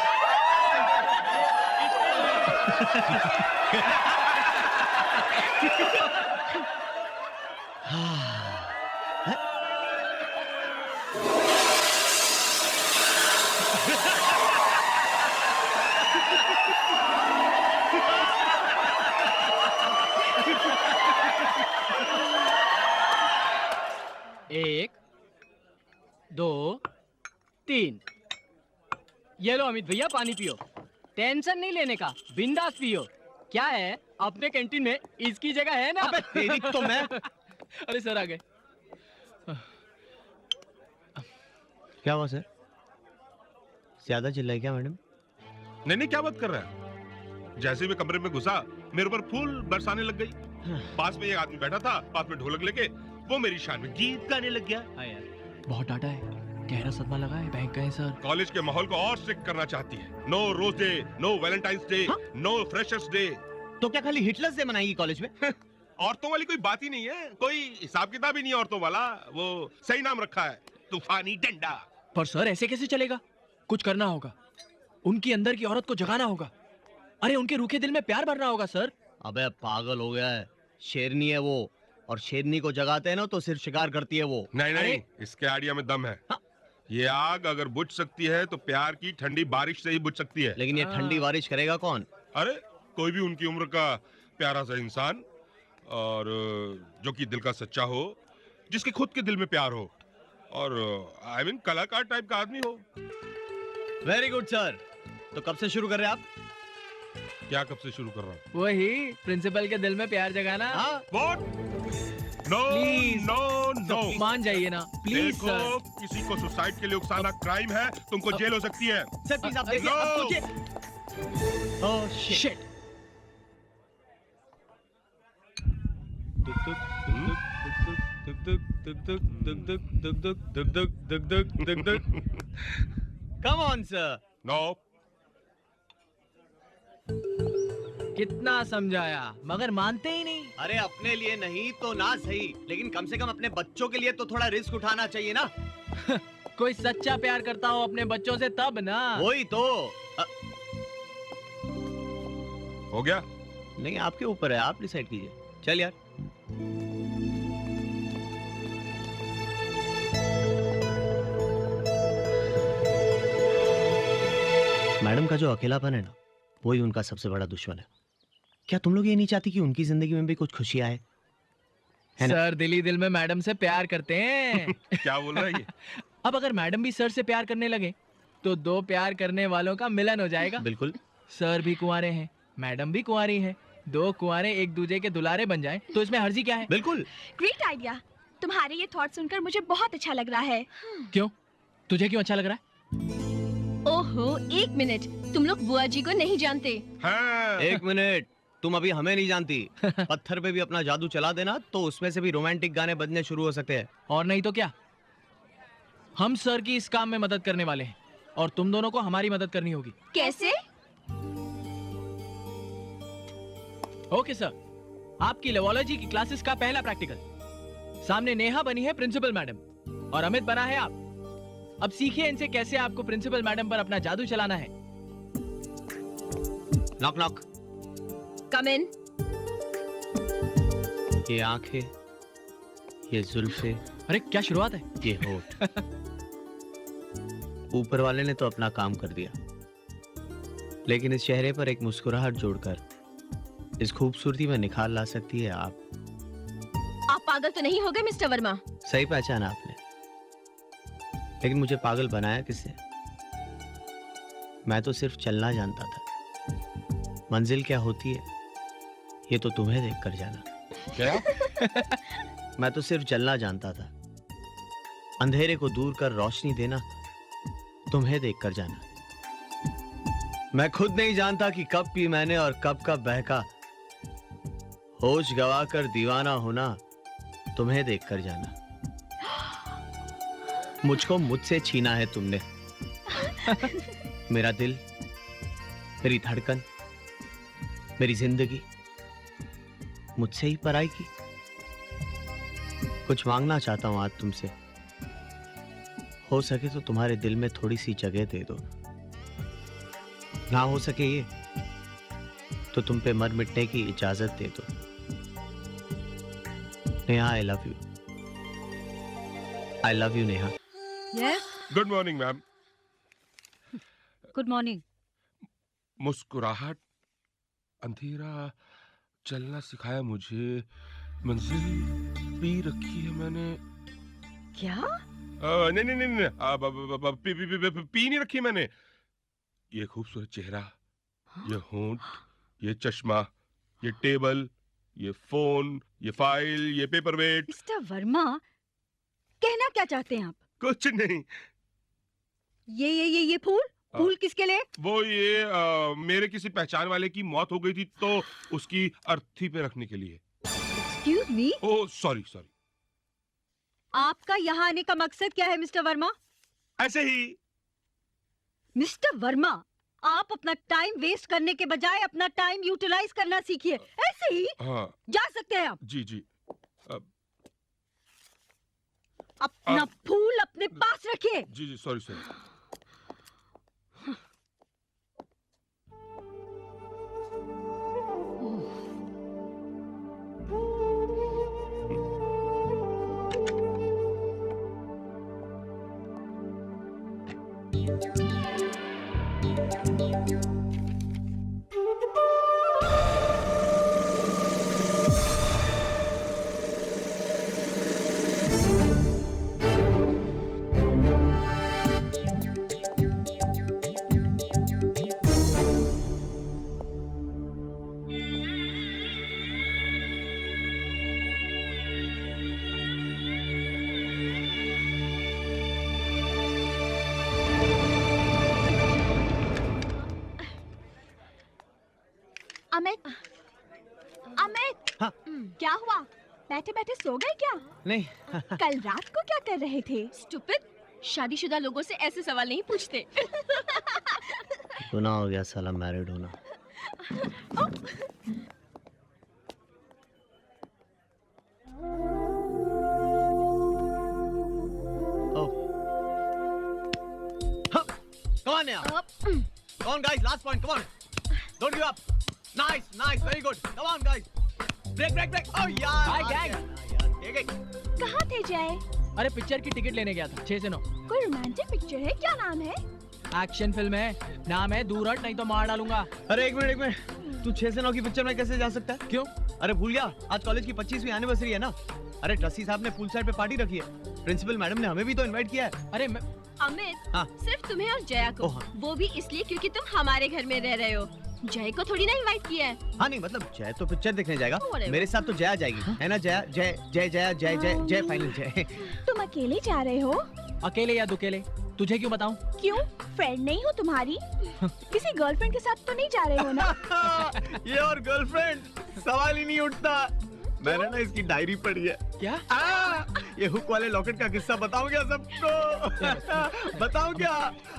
एक, 2, 3। ये लो अमित भैया, पानी पियो। टेंशन नहीं लेने का, बिंदास पियो। क्या है, अपने कैंटीन में इसकी जगह है ना? अबे तेरी तो मैं। अरे सर आ गए। क्या हुआ सर, ज्यादा चिल्लाई क्या मैडम? नहीं नहीं, क्या बात कर रहा है? जैसे ही मैं कमरे में घुसा, मेरे ऊपर फूल बरसाने लग गई। पास में एक आदमी बैठा था, पास में ढोलक लेके, वो मेरी शान में गीत गाने लग गया। हाँ यार, बहुत डांटा है, गहरा सदमा लगा है। बैंक गए सर। कॉलेज के माहौल को और स्ट्रिक्ट करना चाहती है। No rose day, no valentine's day, no freshers day. तो क्या खाली हिटलर्स डे मनाएगी कॉलेज में? औरतों वाली कोई बात ही नहीं है, कोई हिसाब किताब ही नहीं है औरतों वाला। वो सही नाम रखा है, तूफानी डंडा। पर सर ऐसे कैसे चलेगा? कुछ करना होगा, उनकी अंदर की औरत को जगाना होगा। अरे उनके रूखे दिल में प्यार भरना होगा सर। अबे पागल हो गया है, शेरनी है वो, और शेरनी को जगाते हैं ना तो सिर्फ शिकार करती है वो। नहीं नहीं, इसके आइडिया में दम है। ये आग अगर बुझ सकती है तो प्यार की ठंडी बारिश से ही बुझ सकती है। लेकिन ये ठंडी बारिश करेगा कौन? अरे कोई भी उनकी उम्र का प्यारा सा इंसान, और जो कि दिल का सच्चा हो, जिसके खुद के दिल में प्यार हो, और आई मीन कलाकार टाइप का आदमी हो। Very good sir. तो कब से शुरू कर रहे हैं आप? क्या कब से शुरू कर रहा हूँ? वही प्रिंसिपल के दिल में प्यार जगाना। What? No Please. No no, मान जाइए ना प्लीज देखो, सर। किसी को सुसाइड के लिए उकसाना क्राइम है, तुमको जेल हो सकती है। सर प्लीज आप देखिए, No. आप सोचिए। Oh shit. Come on sir. No, कितना समझाया मगर मानते ही नहीं। अरे अपने लिए नहीं तो ना सही, लेकिन कम से कम अपने बच्चों के लिए तो थोड़ा रिस्क उठाना चाहिए ना। कोई सच्चा प्यार करता हो अपने बच्चों से तब ना। वही तो। हो गया? नहीं आपके ऊपर है, आप डिसाइड कीजिए। चल यार। मैडम का जो अकेलापन है ना, वही उनका सबसे बड़ा दुश्मन है। क्या तुम लोग ये नहीं चाहती कि उनकी जिंदगी में भी कुछ खुशी आए? है ना? सर दिल ही दिल में मैडम से प्यार करते हैं। क्या बोल रहा है ये? अब अगर मैडम भी सर से प्यार करने लगे तो दो प्यार करने वालों का मिलन हो जाएगा। बिल्कुल। सर भी कुंवारे हैं, मैडम भी कुंवारी है, दो कुंवारे एक दूसरे के दुलारे बन जाएं तो इसमें हर्जी क्या है? बिल्कुल। Great idea. तुम्हारे ये थॉट सुनकर मुझे बहुत अच्छा लग रहा है। क्यों? तुझे क्यों अच्छा लग रहा है? ओहो, एक मिनट, तुम लोग बुआ जी को नहीं जानते। हाँ। एक मिनट, तुम अभी हमें नहीं जानती। पत्थर पे भी अपना जादू चला देना तो उसमें से भी रोमांटिक गाने बजने शुरू हो सकते हैं। और नहीं तो क्या, हम सर की इस काम में मदद करने वाले हैं और तुम दोनों को हमारी मदद करनी होगी। कैसे? ओके सर, आपकी लेवोलॉजी की क्लासेस का पहला प्रैक्टिकल। सामने नेहा बनी है प्रिंसिपल मैडम और अमित बना है आप। अब सीखिए इनसे कैसे आपको प्रिंसिपल मैडम पर अपना जादू चलाना है। Knock knock. Come in. ये आंखें, ये जुल्फे, अरे क्या शुरुआत है। ये होठ। ऊपर वाले ने तो अपना काम कर दिया, लेकिन इस चेहरे पर एक मुस्कुराहट जोड़कर इस खूबसूरती में निखार ला सकती है आप। आप पागल तो नहीं हो गए मिस्टर वर्मा? सही पहचाना आपने, लेकिन मुझे पागल बनाया किसने? मैं तो सिर्फ चलना जानता था, मंजिल क्या होती है ये तो तुम्हें देखकर जाना। क्या? मैं तो सिर्फ जलना जानता था, अंधेरे को दूर कर रोशनी देना तुम्हें देखकर जाना। मैं खुद नहीं जानता कि कब पी मैंने और कब कब बहका, होश गवाकर दीवाना होना तुम्हें देखकर जाना। मुझको मुझसे छीना है तुमने, मेरा दिल, मेरी धड़कन, मेरी जिंदगी मुझसे ही पराई की। कुछ मांगना चाहता हूं आज तुमसे, हो सके तो तुम्हारे दिल में थोड़ी सी जगह दे दो। ना हो सके ये तो तुम पे मर मिटने की इजाजत दे दो। Neha, I love you. I love you Neha. Yes, good morning ma'am. Good morning. मुस्कुराहट, अंधेरा, चलना सिखाया मुझे, मंजिल पी रखी है मैंने। क्या? नहीं नहीं नहीं नहीं, पी नहीं रखी मैंने। ये खूबसूरत चेहरा, ये होंठ, ये चश्मा, ये टेबल, ये फोन, ये फाइल, ये पेपरवेट। मिस्टर वर्मा, कहना क्या चाहते हैं आप? कुछ नहीं। ये फूल फूल किसके लिए? वो ये मेरे किसी पहचान वाले की मौत हो गई थी तो उसकी अर्थी पे रखने के लिए। Excuse me, oh sorry sorry. आपका यहाँ आने का मकसद क्या है मिस्टर वर्मा? ऐसे ही। मिस्टर वर्मा, आप अपना टाइम वेस्ट करने के बजाय अपना टाइम यूटिलाइज करना सीखिए। ऐसे ही हाँ जा सकते हैं आप। जी जी। अपना फूल अपने पास रखिए। जी जी सॉरी सॉरी। अमित, अमित, हाँ? क्या हुआ? बैठे बैठे सो गए क्या? नहीं। कल रात को क्या कर रहे थे? स्टूपिड, शादीशुदा लोगों से ऐसे सवाल नहीं पूछते। गुनाह हो गया साला मैरिड होना। Come on now. Come on guys, last point. Come on. Don't give up. Nice, nice, very good. Come on guys. Break, break, break. Oh यार. Hi gang. ठीक है। कहाँ थे जय? अरे पिक्चर की टिकट लेने गया था 6 से 9। कोई रोमांटिक पिक्चर है? क्या नाम है? एक्शन फिल्म है, नाम है दूर हट नहीं तो मार डालूंगा। अरे एक मिनट। तू 6 से 9 की पिक्चर में कैसे जा सकता है? क्यों? अरे भूल गया, आज कॉलेज की 25वीं एनिवर्सरी है ना। अरे ट्रस्टी साहब ने पूल साइड पे पार्टी रखी है। प्रिंसिपल मैडम ने हमें भी तो इनवाइट किया है। अरे अमित, हाँ। सिर्फ तुम्हें और जया को। ओह, हाँ। वो भी इसलिए क्योंकि तुम हमारे घर में रह रहे हो। जय को थोड़ी ना इनवाइट किया है। हाँ नहीं मतलब जय तो पिक्चर देखने जाएगा, Whatever. मेरे साथ तो जया जाएगी, है ना? जया जय जय जया जय जय जय फाइनल जय। तुम अकेले जा रहे हो? अकेले या दुकेले, तुझे क्यों बताऊं? क्यों? फ्रेंड नहीं हो तुम्हारी? किसी गर्लफ्रेंड के साथ तो नहीं जा रहे हो ना? ये और गर्लफ्रेंड सवाल ही नहीं उठता। मैंने ना इसकी डायरी पढ़ी है। क्या? ये हुक वाले लॉकेट का किस्सा बताऊं क्या सबको? बताऊं क्या?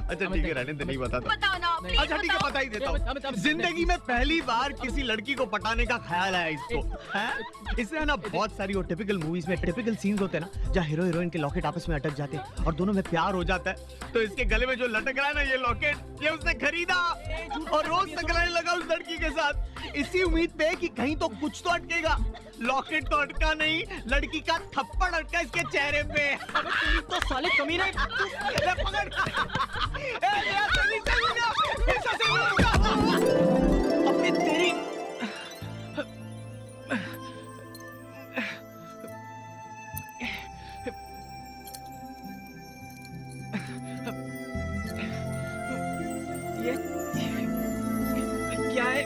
अच्छा ठीक है, रहने दे, नहीं बताता। बताओ ना, please अच्छा ठीक है, बताओ। बता ही देता हूँ। जिंदगी में पहली बार किसी लड़की को पटाने का ख्याल आया इसको। हैं? इसमें ना बहुत सारी वो टिपिकल मूवीज में टिपिकल सीन्स होते हैं ना, जहाँ हीरो हीरोइन के लॉकेट आपस में अटक जाते हैं और दोनों में प्यार हो जाता है। तो इसके गले में जो लटक रहा है ना ये लॉकेट, ये उसने खरीदा और रोज टकराने लगा उस लड़की के साथ, इसी उम्मीद पे कि कहीं तो कुछ तो अटकेगा। लॉकेट तो अटका नहीं, लड़की का थप्पड़ अटका इसके चेहरे पे। तो साले कमीने। अपनी तेरी। ये क्या है?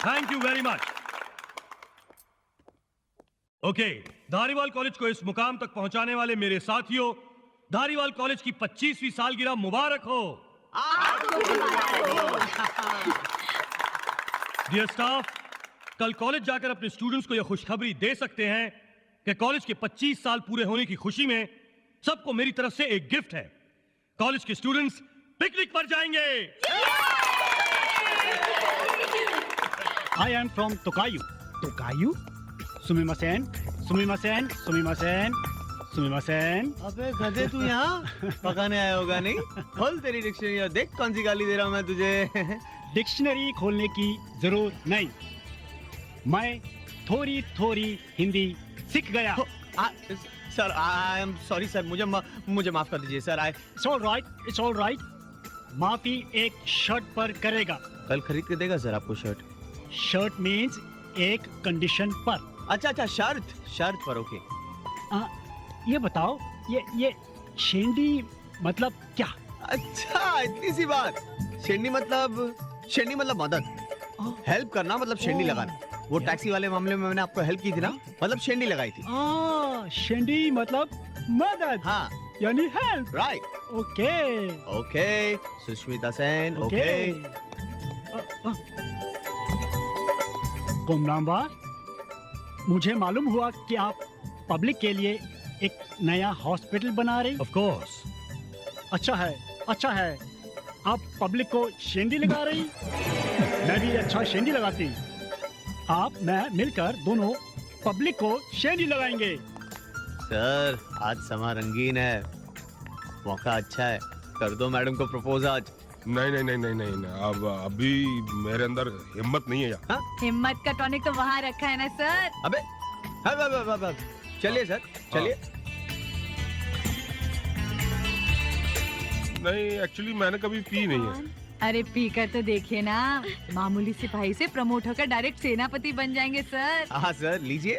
Thank you very much. Okay, Dhariwal college को इस मुकाम तक पहुंचाने वाले मेरे साथियों, धारीवाल कॉलेज की 25वीं सालगिरह मुबारक हो। डियर स्टाफ, कल कॉलेज जाकर अपने स्टूडेंट्स को यह खुशखबरी दे सकते हैं कि कॉलेज के 25 साल पूरे होने की खुशी में सबको मेरी तरफ से एक गिफ्ट है। कॉलेज के स्टूडेंट्स पिकनिक पर जाएंगे। I am from Tokayu. Tokayu? Sumimasen, sumimasen, sumimasen, sumimasen. अबे गधे, तू यहाँ पकाने आया होगा नहीं? खोल तेरी डिक्शनरी और देख कौन सी गाली दे रहा हूँ मैं तुझे। डिक्शनरी खोलने की जरूरत नहीं, मैं थोड़ी थोड़ी हिंदी सीख गया। Sir I am sorry sir, मुझे माफ कर दीजिए sir. It's all right, it's all right. माफी एक शर्ट पर करेगा। कल खरीद के देगा सर आपको शर्ट? शर्ट मीन्स एक कंडीशन पर। अच्छा अच्छा, शर्त पर, ओके। ये बताओ, ये शेंडी मतलब क्या? अच्छा इतनी सी बात। शेंडी मतलब मदद। हेल्प करना मतलब शेंडी लगाना। वो टैक्सी वाले मामले में मैंने आपको हेल्प की थी ना, मतलब शेंडी लगाई थी। शेंडी मतलब मदद। हाँ यानी help. Right. Okay okay Sushmita Sen. Okay गुमनाम, मुझे मालूम हुआ कि आप पब्लिक के लिए एक नया हॉस्पिटल बना रही। Of course. अच्छा है। आप पब्लिक को शेंडी लगा रही, मैं भी अच्छा शेंडी लगाती। आप मैं मिलकर दोनों पब्लिक को शेंडी लगाएंगे। सर आज समा रंगीन है, मौका अच्छा है, कर दो मैडम को प्रपोज आज। नहीं, अब अभी मेरे अंदर हिम्मत नहीं है यार। हिम्मत का टॉनिक तो वहाँ रखा है ना सर। अबे चलिए सर चलिए। नहीं एक्चुअली मैंने कभी पी नहीं है। अरे पी कर तो देखिए ना, मामूली सिपाही से प्रमोट होकर डायरेक्ट सेनापति बन जाएंगे सर। हाँ सर लीजिए।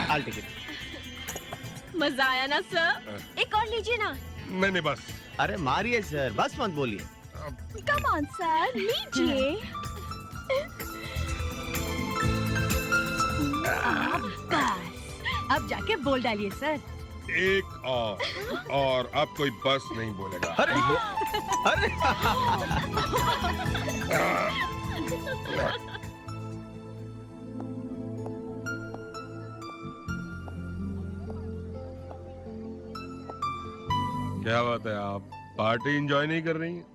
I'll take it. मजा आया ना सर? एक और लीजिए ना। नहीं बस। अरे मारिए सर, बस मत बोलिए। कम ऑन सर, लीजिए। बस अब जाके बोल डालिए सर। एक और अब कोई बस नहीं बोलेगा। अरे क्या बात है, आप पार्टी एंजॉय नहीं कर रही हैं?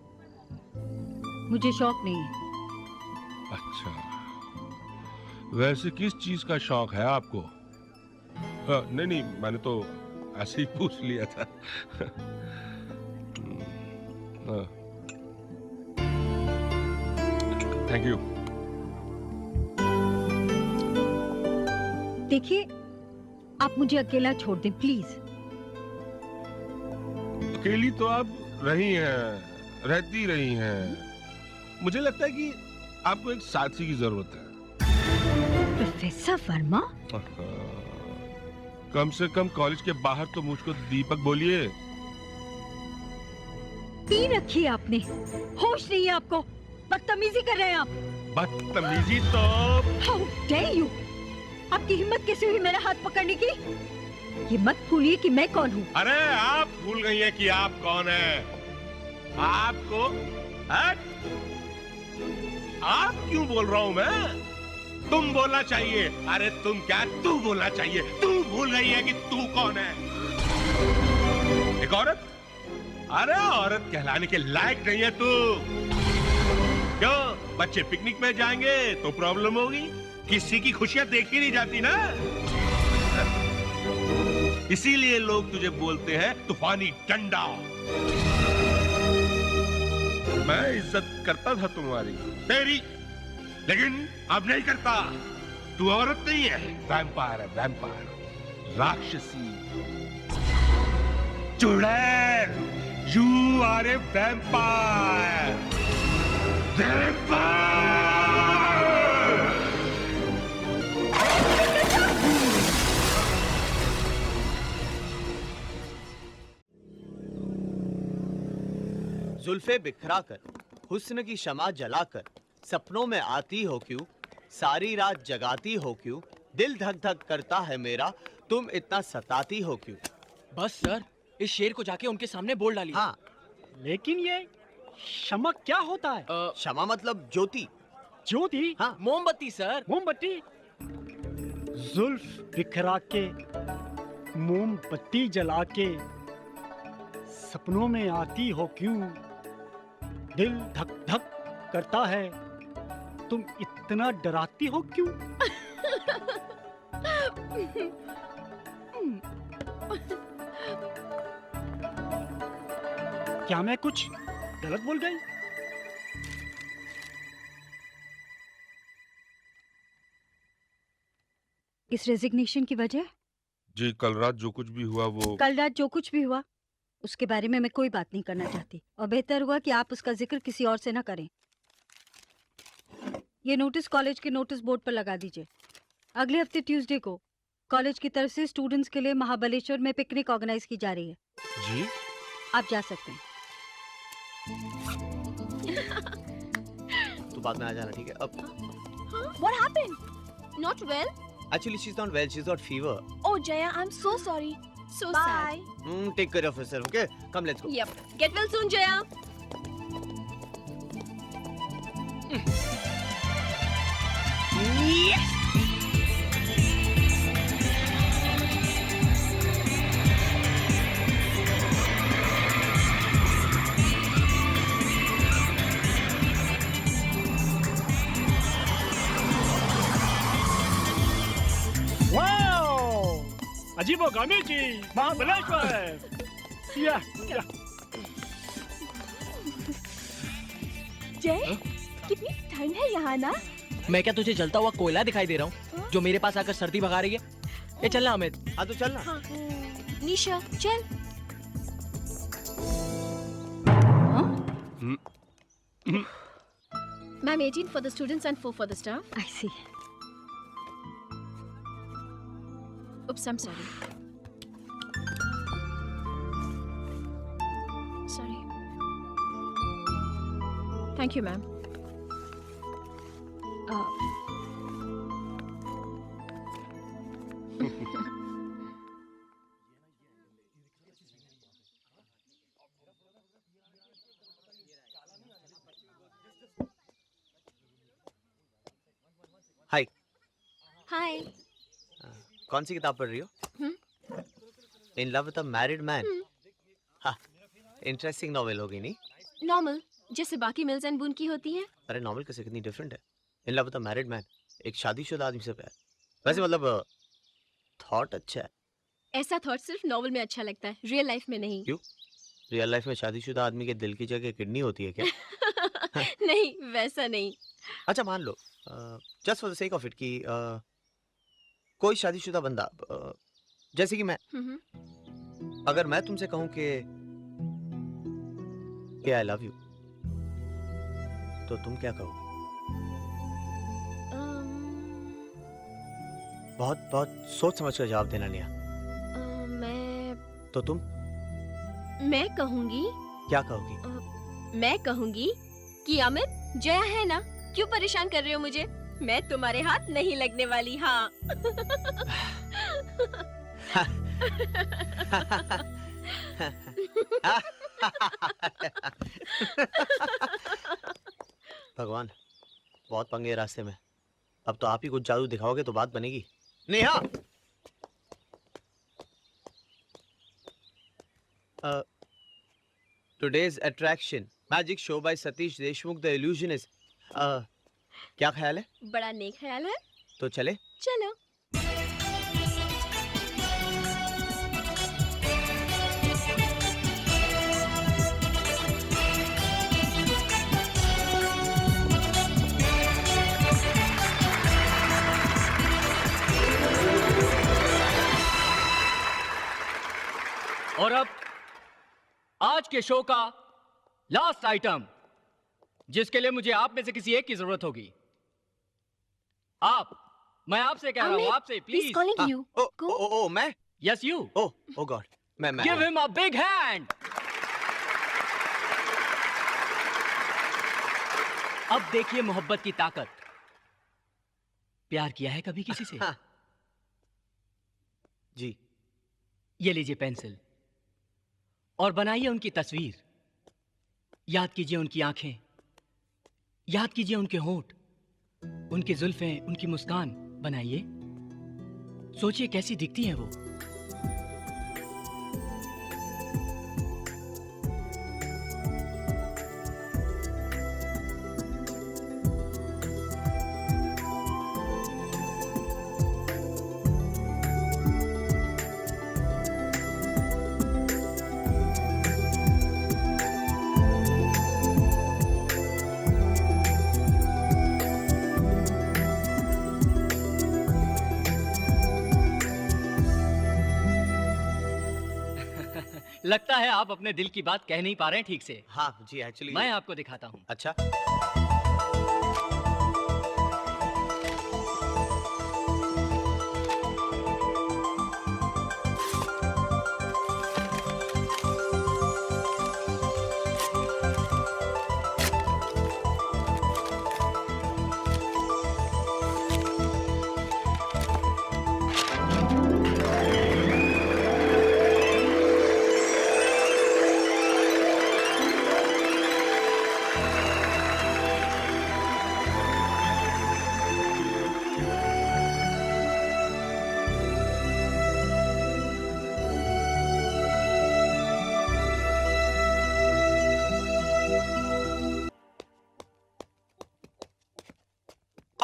मुझे शौक नहीं है। अच्छा, वैसे किस चीज का शौक है आपको? नहीं मैंने तो ऐसे ही पूछ लिया था। Thank you. देखिए आप मुझे अकेला छोड़ दें प्लीज। अकेली तो आप रहती रही हैं। मुझे लगता है कि आपको एक साथी की जरूरत है। प्रोफेसर वर्मा, कम से कम कॉलेज के बाहर तो मुझको दीपक बोलिए। पी रखी है आपने, होश नहीं है आपको, बदतमीजी कर रहे हैं आप। बदतमीजी तो How dare you? आपकी हिम्मत कैसे हुई मेरा हाथ पकड़ने की? ये मत भूलिए कि मैं कौन हूँ। अरे आप भूल गई हैं कि आप कौन हैं। आपको आप क्यों बोल रहा हूँ मैं? तुम बोलना चाहिए। अरे तुम क्या, तू बोलना चाहिए। तू भूल गई है कि तू कौन है। एक औरत? अरे औरत कहलाने के लायक नहीं है तू। क्यों, बच्चे पिकनिक में जाएंगे तो प्रॉब्लम होगी? किसी की खुशियां देखी नहीं जाती ना, इसीलिए लोग तुझे बोलते हैं तूफानी डंडा। मैं इज्जत करता था तुम्हारी, तेरी, लेकिन अब नहीं करता। तू औरत नहीं है, वैम्पायर है, वैम्पायर, राक्षसी, चुड़ैल। You are a vampire, vampire. जुल्फे बिखरा कर, हुस्न की शमा जलाकर, सपनों में आती हो क्यों, सारी रात जगाती हो क्यों, दिल धक धक करता है मेरा, तुम इतना सताती हो क्यों। बस सर, इस शेर को जाके उनके सामने बोल डालिए। हाँ, लेकिन ये क्षमा क्या होता है? क्षमा मतलब ज्योति। ज्योति? हाँ, मोमबत्ती सर। मोमबत्ती? जुल्फ बिखरा के, मोमबत्ती जला के, सपनों में आती हो क्यों, दिल धक धक करता है, तुम इतना डराती हो क्यों? क्या मैं कुछ गलत बोल गई? इस रेजिग्नेशन की वजह? जी कल रात जो कुछ भी हुआ वो कल रात जो कुछ भी हुआ उसके बारे में मैं कोई बात नहीं करना चाहती, और बेहतर हुआ कि आप उसका जिक्र किसी और से ना करें। ये नोटिस कॉलेज के नोटिस बोर्ड पर लगा दीजिए। अगले हफ्ते ट्यूसडे को कॉलेज की तरफ से स्टूडेंट्स के लिए महाबलेश्वर में पिकनिक ऑर्गेनाइज की जा रही है। जी आप जा सकते हैं। बाद में आ जाना, ठीक है? अब What happened? Not well? actually she's not well, she's got fever. Oh Jaya, I'm so sorry. So sad. Take care of yourself, okay? Come, let's go. Yep. Get well soon, Jaya. Yes! Wow! अजीबोगरीब की महाबलेश्वर। या। जय, कितनी ठंड है यहाँ ना? मैं क्या तुझे जलता हुआ कोयला दिखाई दे रहा हूँ जो मेरे पास आकर सर्दी भगा रही है? ये चलना अमित। हाँ तो चलना। हाँ। निशा, चल। Ma'am, 18 for the students and 4 for the staff. I see. Oops, I'm sorry. Sorry. Thank you, ma'am. हाय। हाय। कौन सी किताब पढ़ रही हो? इन love with a married man. हाँ, इंटरेस्टिंग नॉवेल होगी नहीं? नॉर्मल, जैसे बाकी मिल्स एंड बून की होती हैं। अरे नॉवेल कैसे कितनी डिफरेंट है। इन love with a married man, एक शादीशुदा आदमी से प्यार। वैसे मतलब थॉट अच्छा है। ऐसा थॉट सिर्फ नॉवेल में अच्छा लगता है, रियल लाइफ में नहीं। क्यों? रियल लाइफ में शादीशुदा आदमी के दिल की जगह किडनी होती है क्या? नहीं, वैसा नहीं। अच्छा मान लो, just for the sake of it कि कोई शादीशुदा बंदा, जैसे कि मैं, अगर मैं तुमसे कहूं कि आई लव यू, तो तुम क्या कहोगे? बहुत बहुत सोच समझ कर जवाब देना नेहा। मैं तो तुम मैं कहूंगी। क्या कहोगी? मैं कहूंगी कि अमित, जया है ना, क्यों परेशान कर रहे हो मुझे? मैं तुम्हारे हाथ नहीं लगने वाली। हाँ। भगवान, बहुत पंगे रास्ते में। अब तो आप ही कुछ जादू दिखाओगे तो बात बनेगी। Neha, today's attraction, magic show by Satish Deshmukh, the illusionist. क्या ख्याल है? बड़ा नेक ख्याल है। तो चले? चलो। और अब आज के शो का लास्ट आइटम, जिसके लिए मुझे आप में से किसी एक की जरूरत होगी। मैं आपसे कह रहा हूं, आपसे प्लीज। ओ मैं? Yes you. ओ गॉड, मैं give him a big hand. अब देखिए मोहब्बत की ताकत। प्यार किया है कभी किसी से? जी। ये लीजिए पेंसिल और बनाइए उनकी तस्वीर। याद कीजिए उनकी आंखें, याद कीजिए उनके होंठ, उनकी जुल्फें, उनकी मुस्कान बनाइए। सोचिए कैसी दिखती हैं वो। लगता है आप अपने दिल की बात कह नहीं पा रहे हैं ठीक से। हाँ जी, एक्चुअली मैं आपको दिखाता हूँ। अच्छा।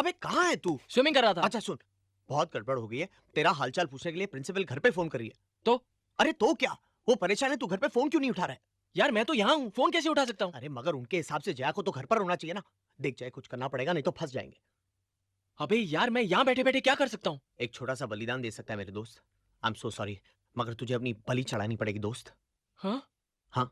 अबे कहाँ है तू? स्विमिंग कर रहा था। अच्छा सुन, बहुत गड़बड़ हो गई है। तेरा हालचाल पूछने के लिए प्रिंसिपल घर पे फोन कर रही है। तो? अरे तो क्या, वो परेशान है, तू घर पे फोन क्यों नहीं उठा रहा है? यार मैं तो यहाँ हूँ, फोन कैसे उठा सकता हूँ? अरे मगर उनके हिसाब से जया को तो घर पर होना चाहिए ना। देख जय, कुछ करना पड़ेगा नहीं तो फंस जाएंगे। अबे यार मैं यहाँ बैठे बैठे क्या कर सकता हूँ? एक छोटा सा बलिदान दे सकता है मेरे दोस्त। आई एम सो सॉरी, मगर तुझे अपनी बलि चढ़ानी पड़ेगी दोस्त। हाँ? हाँ।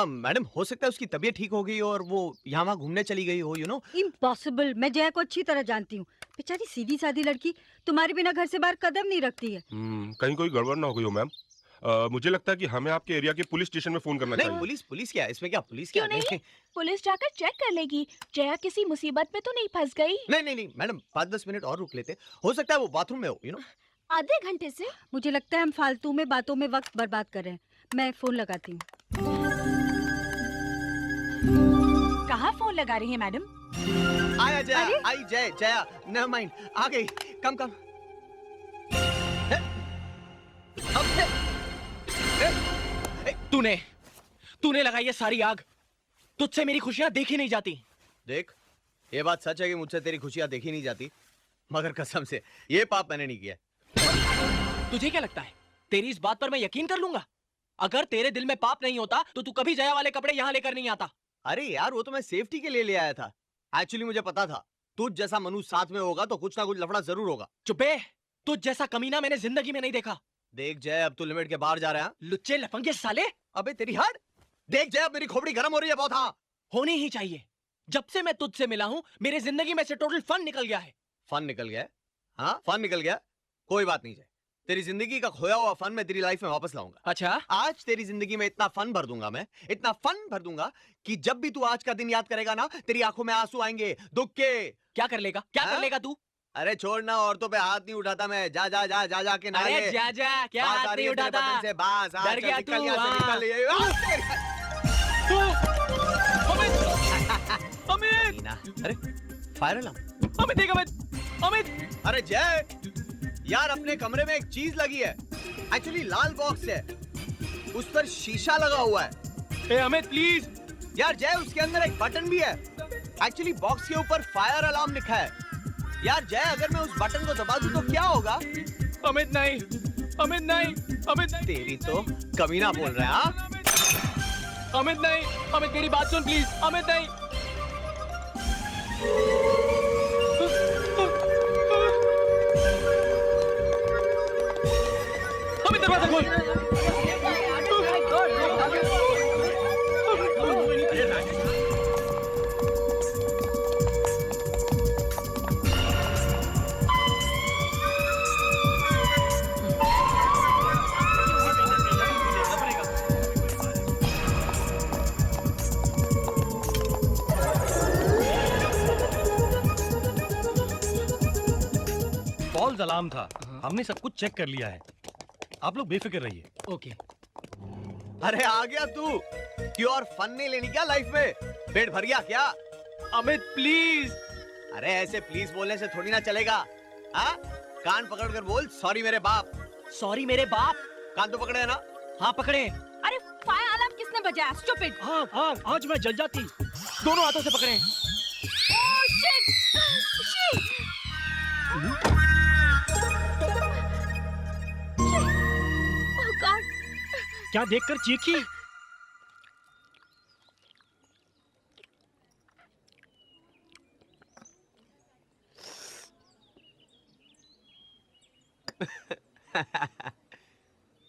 मैडम, हो सकता है उसकी तबीयत ठीक हो गई और वो यहाँ वहाँ घूमने चली गई हो, यू नो। इम्पॉसिबल, मैं जया को अच्छी तरह जानती हूँ। बेचारी सीधी सादी लड़की तुम्हारे बिना घर से बाहर कदम नहीं रखती है। कहीं कोई गड़बड़ ना हो गई हो मैम। मुझे लगता है कि हमें आपके एरिया के पुलिस स्टेशन में फोन करना चाहिए। पुलिस क्या है इसमें? क्या पुलिस क्यों क्या नहीं? पुलिस जाकर चेक कर लेगी, जया किसी मुसीबत में तो नहीं फंस गई। नहीं मैडम, 5-10 मिनट और रुक लेते। हो सकता है वो बाथरूम में हो, यू नो। आधे घंटे से मुझे लगता है हम फालतू में बातों में वक्त बर्बाद कर रहे हैं। मैं फोन लगाती हूँ। कहाँ फोन लगा रही है मैडम? आया जया, आई जया, नेवर माइंड, आ गई। कम। तूने लगाई है सारी आग। तुझसे मेरी खुशियां देखी नहीं जाती। देख, ये बात सच है कि मुझसे तेरी खुशियां देखी नहीं जाती, मगर कसम से ये पाप मैंने नहीं किया। तुझे क्या लगता है तेरी इस बात पर मैं यकीन कर लूंगा? अगर तेरे दिल में पाप नहीं होता तो तू कभी जया वाले कपड़े यहाँ लेकर नहीं आता। अरे यार, वो तो मैं सेफ्टी के लिए ले आया था। एक्चुअली मुझे पता था तुझ जैसा मनुष्य साथ में होगा तो कुछ ना कुछ लफड़ा जरूर होगा। चुपे, तुझ जैसा कमीना मैंने जिंदगी में नहीं देखा। देख जय, अब तू लिमिट के बाहर जा रहा है। लुच्चे लफंगे साले। अबे तेरी हट। देख जय, अब मेरी खोपड़ी गर्म हो रही है बहुत। हाँ, होनी ही चाहिए। जब से मैं तुझसे मिला हूँ मेरी जिंदगी में से टोटल फन निकल गया है। फन निकल गया? हाँ, फन निकल गया। कोई बात नहीं जय, तेरी जिंदगी का खोया हुआ फन मैं तेरी लाइफ में वापस लाऊंगा। अच्छा? आज तेरी जिंदगी में इतना फन भर दूंगा मैं, इतना फन भर दूंगा कि जब भी तू आज का दिन याद करेगा ना, तेरी आंखों में आंसू आएंगे दुख के। क्या कर लेगा? क्या कर लेगा तू? अरे छोड़ना, औरतों पे हाथ नहीं उठाता मैं। जा के नहा ले। अरे जा क्या हाथ नहीं उठाता? डर गया तू? अमित! अरे फायर अलार्म। अमित! अरे जय यार, अपने कमरे में एक चीज लगी है। एक्चुअली लाल बॉक्स है, उस पर शीशा लगा हुआ है। ए अमित प्लीज। यार जय, उसके अंदर एक बटन भी है। एक्चुअली बॉक्स के ऊपर फायर अलार्म लिखा है। यार जय, अगर मैं उस बटन को दबा दूं तो क्या होगा? अमित नहीं। तेरी तो कमीना बोल रहा है। हाँ? अमित नहीं। अमित मेरी बात सुन प्लीज। अमित नहीं। अमित दरवाजा खोल। फॉल्स अलार्म था, हमने सब कुछ चेक कर लिया है। आप लोग बेफिक्र रहिए। ओके। अरे आ गया तू? क्यों और फन नहीं लेनी क्या लाइफ में? पेट भर गया क्या? अमित प्लीज। अरे ऐसे प्लीज बोलने से थोड़ी ना चलेगा। हाँ, कान पकड़ कर बोल, सॉरी मेरे बाप। सॉरी मेरे बाप? कान तो पकड़े ना? हाँ पकड़े। अरे फायर अलार्म किसने बजाया? स्टूपिड। हाँ, आज मैं जल जाती। दोनों हाथों से पकड़े। Oh shit! Oh God! क्या देखकर चीखी?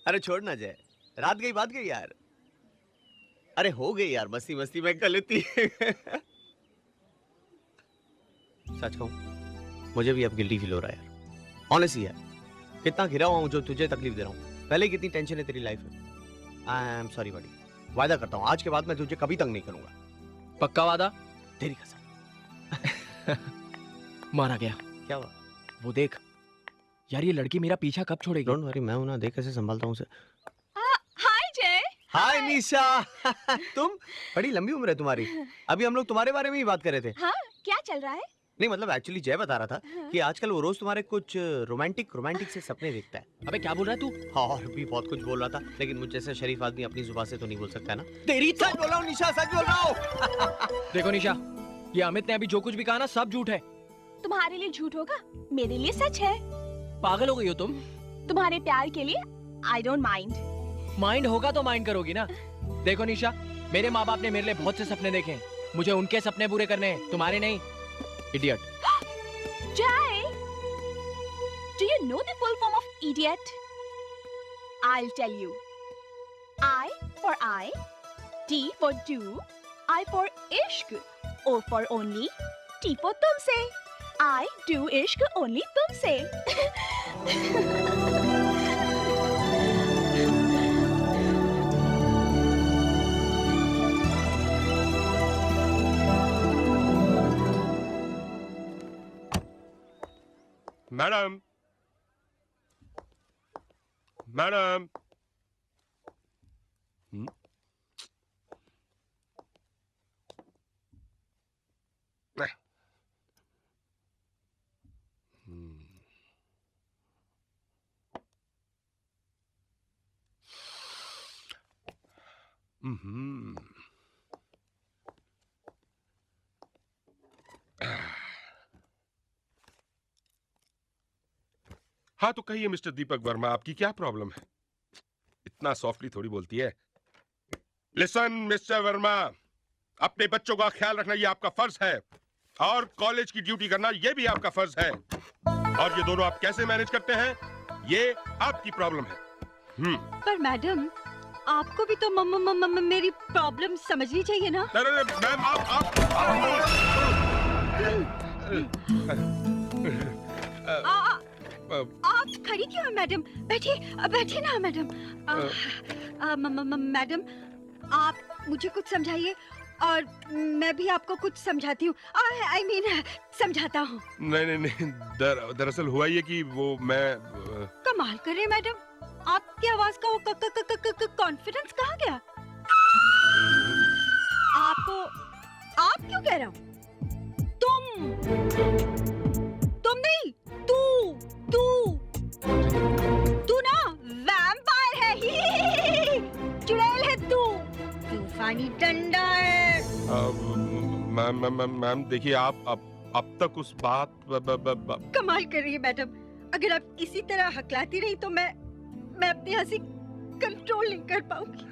अरे छोड़ ना जय, रात गई बात गई यार। अरे हो गई यार, मस्ती मस्ती में गलती। सच कहूं, मुझे भी अब गिल्टी फील हो रहा है यार। ऑनेस्टली यार, कितना घिरा हुआ हूं जो तुझे तकलीफ दे रहा हूं। पहले कितनी टेंशन है तेरी लाइफ में। आई एम सॉरी बड़ी। वादा करता हूं आज के बाद मैं तुझे कभी तंग नहीं करूंगा। पक्का वादा? तेरी कसम। मारा गया। क्या हुआ? वो देख यार, ये लड़की मेरा पीछा कब छोड़ेगी? डोंट वरी, मैं हूं ना, देख कैसे संभालता हूं उसे। हाय जय। हाय निशा। तुम? बड़ी लंबी उम्र है तुम्हारी। अभी हम लोग तुम्हारे बारे में ही बात कर रहे थे। हाँ, क्या चल रहा है? नहीं मतलब एक्चुअली जय बता रहा था कि आजकल वो रोज तुम्हारे कुछ रोमांटिक से सपने देखता है। अबे क्या बोल रहा है तू? हाँ, और भी बहुत कुछ बोल रहा था, लेकिन मुझ जैसा शरीफ आदमी अपनी जुबान से तो नहीं बोल सकता ना। तेरी सच बोल रहा हूँ निशा, सच बोल रहा हूँ। देखो निशा, ये अमित ने अभी जो कुछ भी कहा ना सब झूठ है। तुम्हारे लिए झूठ होगा, मेरे लिए सच है। पागल हो गई हो तुम? तुम्हारे प्यार के लिए आई डोंट माइंड। माइंड होगा तो माइंड करोगी ना। देखो निशा, मेरे माँ बाप ने मेरे लिए बहुत से सपने देखे हैं, मुझे उनके सपने पूरे करने हैं, तुम्हारे नहीं। Idiot. Jai, do you know the full form of idiot? I'll tell you. I for eye, D for do, I for ishq, O for only, T for तुमसे. I do ishq only तुमसे. Madam, madam. हाँ तो कहिए मिस्टर दीपक वर्मा, आपकी क्या प्रॉब्लम है? इतना सॉफ्टली थोड़ी बोलती है। लिसन मिस्टर वर्मा, अपने बच्चों का ख्याल रखना ये आपका फर्ज है, और कॉलेज की ड्यूटी करना ये भी आपका फर्ज है। और ये दोनों आप कैसे मैनेज करते हैं, ये आपकी प्रॉब्लम है। पर मैडम, आपको भी तो मेरी प्रॉब्लम समझनी चाहिए ना। मैम आप खड़ी क्यों हैं मैडम? बैठिए बैठिए ना मैडम। मैडम, आप मुझे कुछ समझाइए और मैं भी आपको कुछ समझाती हूँ। I mean, समझाता हूँ। नहीं, दरअसल हुआ ये कि वो मैं कमाल कर रहे हैं मैडम, आपकी आवाज का वो कॉन्फिडेंस कहाँ गया? आप क्यों कह रहा हूँ? तुम नहीं, तू ना वैम्पायर है, चुड़ैल है तू, तूफानी डंडा है। मैम देखिए, आप अब तक उस बात कमाल कर रही है मैडम, अगर आप इसी तरह हकलाती रही तो मैं अपनी हंसी कंट्रोल नहीं कर पाऊंगी।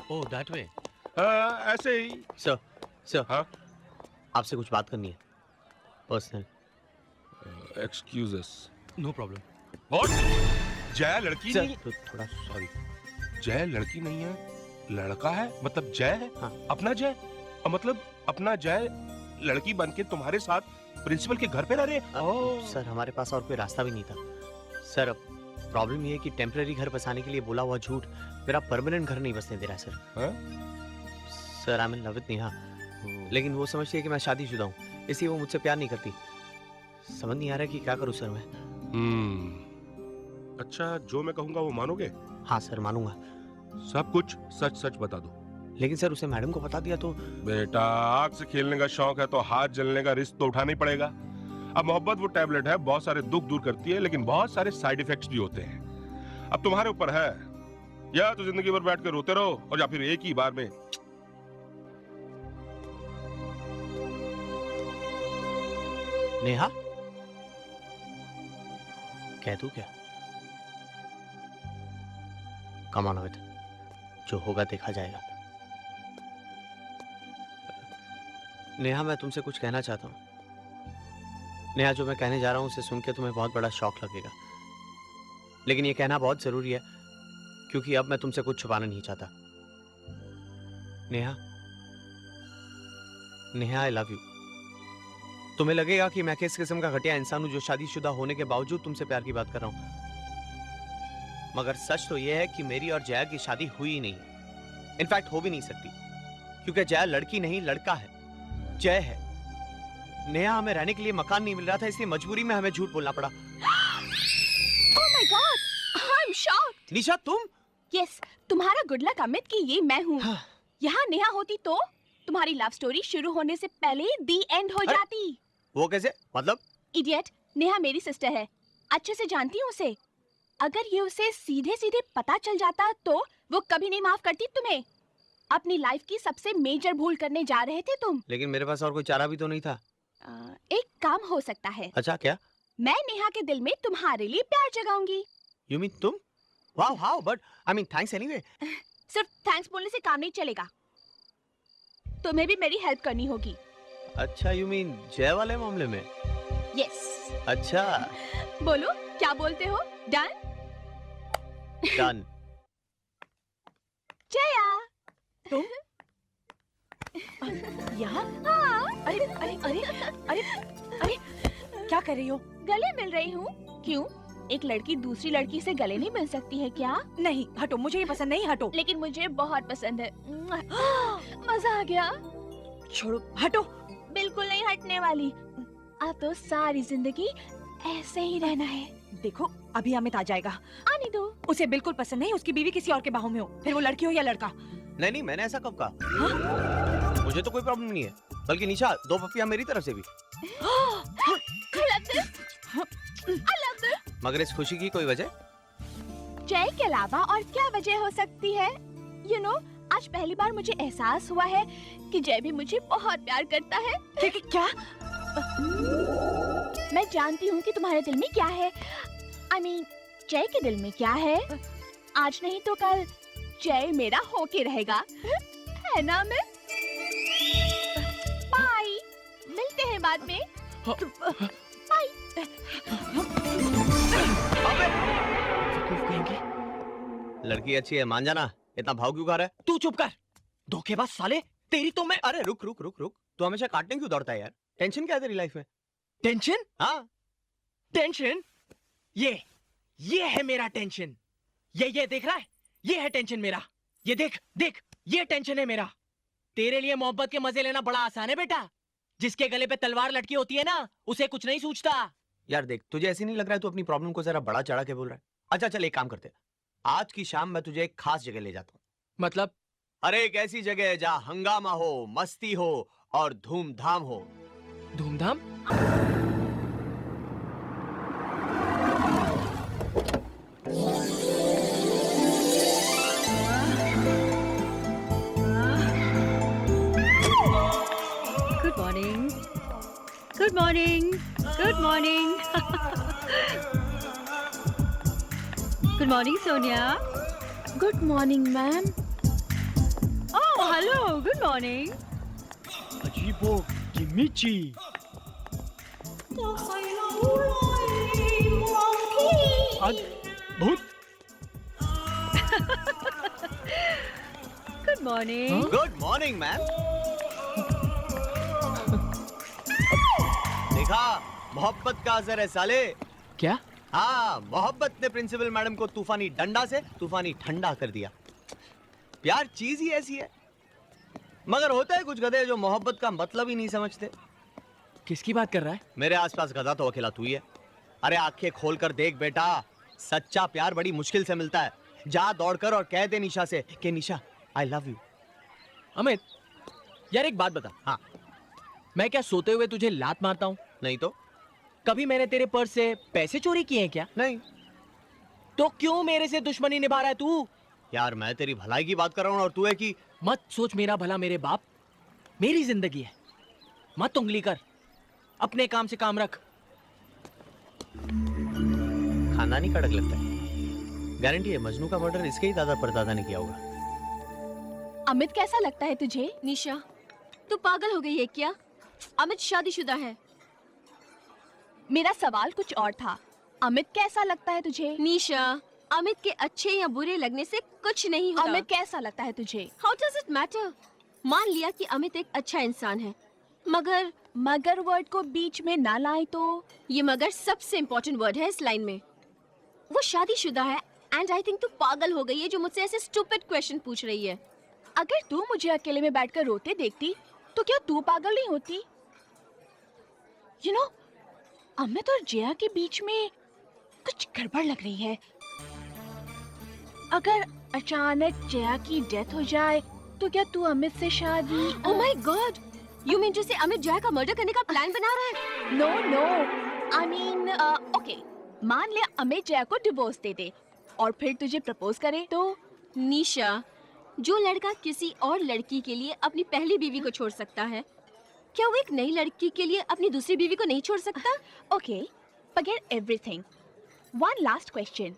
Oh that way. ऐसे ही। सर हाँ, आपसे कुछ बात करनी है, personal. Excuse us. No problem. What? Jai लड़की सर नहीं? तो थोड़ा सॉरी। जय लड़की नहीं है, लड़का है, मतलब जय है। हाँ। अपना जय, मतलब अपना जय लड़की बन के तुम्हारे साथ प्रिंसिपल के घर पे रह रहे। सर हमारे पास और कोई रास्ता भी नहीं था सर। अब प्रॉब्लम ये है कि टेम्पररी घर बसाने के लिए बोला हुआ झूठ मेरा परमानेंट घर नहीं बसने दे रहा है sir. Sir I am in love with Neha, लेकिन वो समझती है कि मैं शादीशुदा हूँ, इसलिए वो मुझसे प्यार नहीं करती। समझ नहीं आ रहा कि क्या करूँ सर मैं। अच्छा, जो मैं कहूँगा वो मानोगे? हाँ सर मानूंगा। सब कुछ सच सच बता दो। लेकिन सर उसे मैडम को बता दिया तो। बेटा, आग से खेलने का शौक है तो हाथ जलने का रिस्क तो उठाना ही पड़ेगा। अब मोहब्बत वो टैबलेट है, बहुत सारे दुख दूर करती है, लेकिन बहुत सारे साइड इफेक्ट्स भी होते हैं। अब तुम्हारे ऊपर है, या तो जिंदगी भर बैठ कर रोते रहो, और या फिर एक ही बार में। नेहा, कह दूं क्या? कम ऑन विद, जो होगा देखा जाएगा। नेहा, मैं तुमसे कुछ कहना चाहता हूँ। नेहा, जो मैं कहने जा रहा हूँ उसे सुन के तुम्हें बहुत बड़ा शॉक लगेगा, लेकिन ये कहना बहुत जरूरी है, क्योंकि अब मैं तुमसे कुछ छुपाना नहीं चाहता। Neha, Neha, I love you. तुम्हें लगेगा कि मैं किस किस्म का घटिया इंसान हूं जो शादीशुदा होने के बावजूद तुमसे प्यार की बात कर रहा हूं, मगर सच तो यह है कि मेरी और जया की शादी हुई ही नहीं है। इनफैक्ट हो भी नहीं सकती, क्योंकि जया लड़की नहीं लड़का है, जय है। नेहा, हमें रहने के लिए मकान नहीं मिल रहा था, इसलिए मजबूरी में हमें झूठ बोलना पड़ा। Oh my God, I'm shocked. निशा तुम? Yes, तुम्हारा गुड लक अमित कि ये मैं हूँ। यहाँ नेहा होती तो तुम्हारी लव स्टोरी शुरू होने से पहले दी एंड हो जाती। वो कैसे? मतलब? इडियट, नेहा मेरी सिस्टर है, अच्छे से जानती हूँ उसे। अगर ये उसे सीधे सीधे पता चल जाता तो वो कभी नहीं माफ करती तुम्हें। अपनी लाइफ की सबसे मेजर भूल करने जा रहे थे तुम। लेकिन मेरे पास और कोई चारा भी तो नहीं था। एक काम हो सकता है। अच्छा, क्या? मैं नेहा के दिल में तुम्हारे लिए प्यार जगाऊंगी। You mean तुम? Wow, how? But I mean thanks anyway. सिर्फ थैंक्स बोलने से काम नहीं चलेगा, तुम्हें भी मेरी हेल्प करनी होगी। अच्छा, you mean जय वाले मामले में? Yes. अच्छा। बोलो, क्या बोलते हो? डन? डन। जया, तुम यहाँ? हाँ। अरे अरे अरे अरे अरे क्या कर रही हो? गले मिल रही हूँ। क्यों? एक लड़की दूसरी लड़की से गले नहीं मिल सकती है क्या? नहीं, हटो, मुझे ये पसंद नहीं, हटो। लेकिन मुझे बहुत पसंद है। मजा आ गया। छोड़ो, हटो। बिल्कुल नहीं हटने वाली। अब तो सारी जिंदगी ऐसे ही रहना है। देखो, अभी अमित आ जाएगा। आने दो। उसे बिल्कुल पसंद नहीं, उसकी बीवी किसी और के बाहों में हो, फिर वो लड़की हो या लड़का। नहीं नहीं, मैंने ऐसा कब कहा? मुझे तो कोई प्रॉब्लम नहीं है, बल्कि निशा, 2 पप्पियां मेरी तरफ से भी। मगर इस खुशी की कोई वजह? जय के अलावा और क्या वजह हो सकती है? You know, आज पहली बार मुझे एहसास हुआ है कि जय भी मुझे बहुत प्यार करता है। क्या? मैं जानती हूँ कि तुम्हारे दिल में क्या है। I mean, जय के दिल में क्या है? आज नहीं तो कल जय मेरा होके रहेगा, है ना? मैं बाय, मिलते हैं बाद में। बाय। लड़की अच्छी है, मान जाना। इतना भाव क्यों खा रहा है? तू चुप कर, धोखेबाज साले। तेरी तो मैं। अरे रुक रुक रुक रुक, तू हमेशा काटने क्यों दौड़ता है यार? टेंशन क्या है तेरी लाइफ में? टेंशन? हाँ, टेंशन? ये है मेरा टेंशन। ये देख रहा है? ये है टेंशन मेरा। ये देख देख, ये टेंशन है मेरा। तेरे लिए मोहब्बत के मजे लेना बड़ा आसान है बेटा। जिसके गले पे तलवार लटकी होती है ना, उसे कुछ नहीं सूझता। यार देख, तुझे ऐसे नहीं लग रहा है तू अपनी प्रॉब्लम को जरा बड़ा चढ़ा के बोल रहा है? अच्छा चल, एक काम करते हैं, आज की शाम मैं तुझे एक खास जगह ले जाता हूँ। मतलब? अरे एक ऐसी जगह है जहाँ हंगामा हो, मस्ती हो और धूमधाम हो। धूमधाम? Good morning. Good morning. Good morning. Good morning, Sonia. Good morning, ma'am. Oh, hello. Good morning. अजीबो किमिची। अद्भुत। Good morning. Good morning ma'am. देखा, मोहब्बत का असर है साले। क्या? हाँ, मोहब्बत ने प्रिंसिपल मैडम को तूफानी डंडा से तूफानी ठंडा कर दिया। प्यार चीज ही ऐसी है। मगर होता है कुछ गधे जो मोहब्बत का मतलब ही नहीं समझते। किसकी बात कर रहा है? मेरे आसपास गधा तो अकेला तू ही है। अरे आंखें खोल कर देख बेटा, सच्चा प्यार बड़ी मुश्किल से मिलता है। जा दौड़कर और कह दे निशा से कि निशा, आई लव यू। अमित, यार एक बात बता। हाँ। मैं क्या सोते हुए तुझे लात मारता हूँ? नहीं तो? कभी मैंने तेरे पर्स से पैसे चोरी किए हैं क्या? नहीं। तो क्यों मेरे से दुश्मनी निभा रहा है तू? यार मैं तेरी भलाई की बात कर रहा हूँ और तू है कि मत सोच मेरा भला मेरे बाप, मेरी जिंदगी है, मत उंगली कर, अपने काम से काम रख। खानदानी कड़क लगता है। गारंटी है मजनू का मर्डर इसके ही दादा परदादा ने किया होगा। अमित कैसा लगता है तुझे? निशा, तू पागल हो गई है क्या? अमित शादीशुदा है। मेरा सवाल कुछ और था। अमित कैसा लगता है तुझे? निशा, अमित के अच्छे या बुरे लगने से कुछ नहीं होता। अमित कैसा लगता है तुझे? How does it matter? मान लिया कि अमित एक अच्छा इंसान है, मगर वर्ड को बीच में ना लाए तो। ये मगर सबसे इम्पोर्टेंट वर्ड है इस लाइन में। वो शादीशुदा है एंड आई थिंक तू पागल हो गई है जो मुझसे ऐसे स्टूपिड क्वेश्चन पूछ रही है। अगर तू मुझे अकेले में बैठकर रोते देखती तो क्या तू पागल नहीं होती? यू नो, अमित और जया के बीच में कुछ गड़बड़ लग रही है। अगर अचानक जया की डेथ हो जाए तो क्या तू अमित से शादी? Oh my god, you mean to say Amit Jaya का मर्डर करने का प्लान बना रहा है? No no, I mean okay, मान ले अमित जया को डिवोर्स दे दे और फिर तुझे प्रपोज करे तो? निशा, जो लड़का किसी और लड़की के लिए अपनी पहली बीवी को छोड़ सकता है, क्या वो एक नई लड़की के लिए अपनी दूसरी बीवी को नहीं छोड़ सकता? Okay, forget everything. One last question.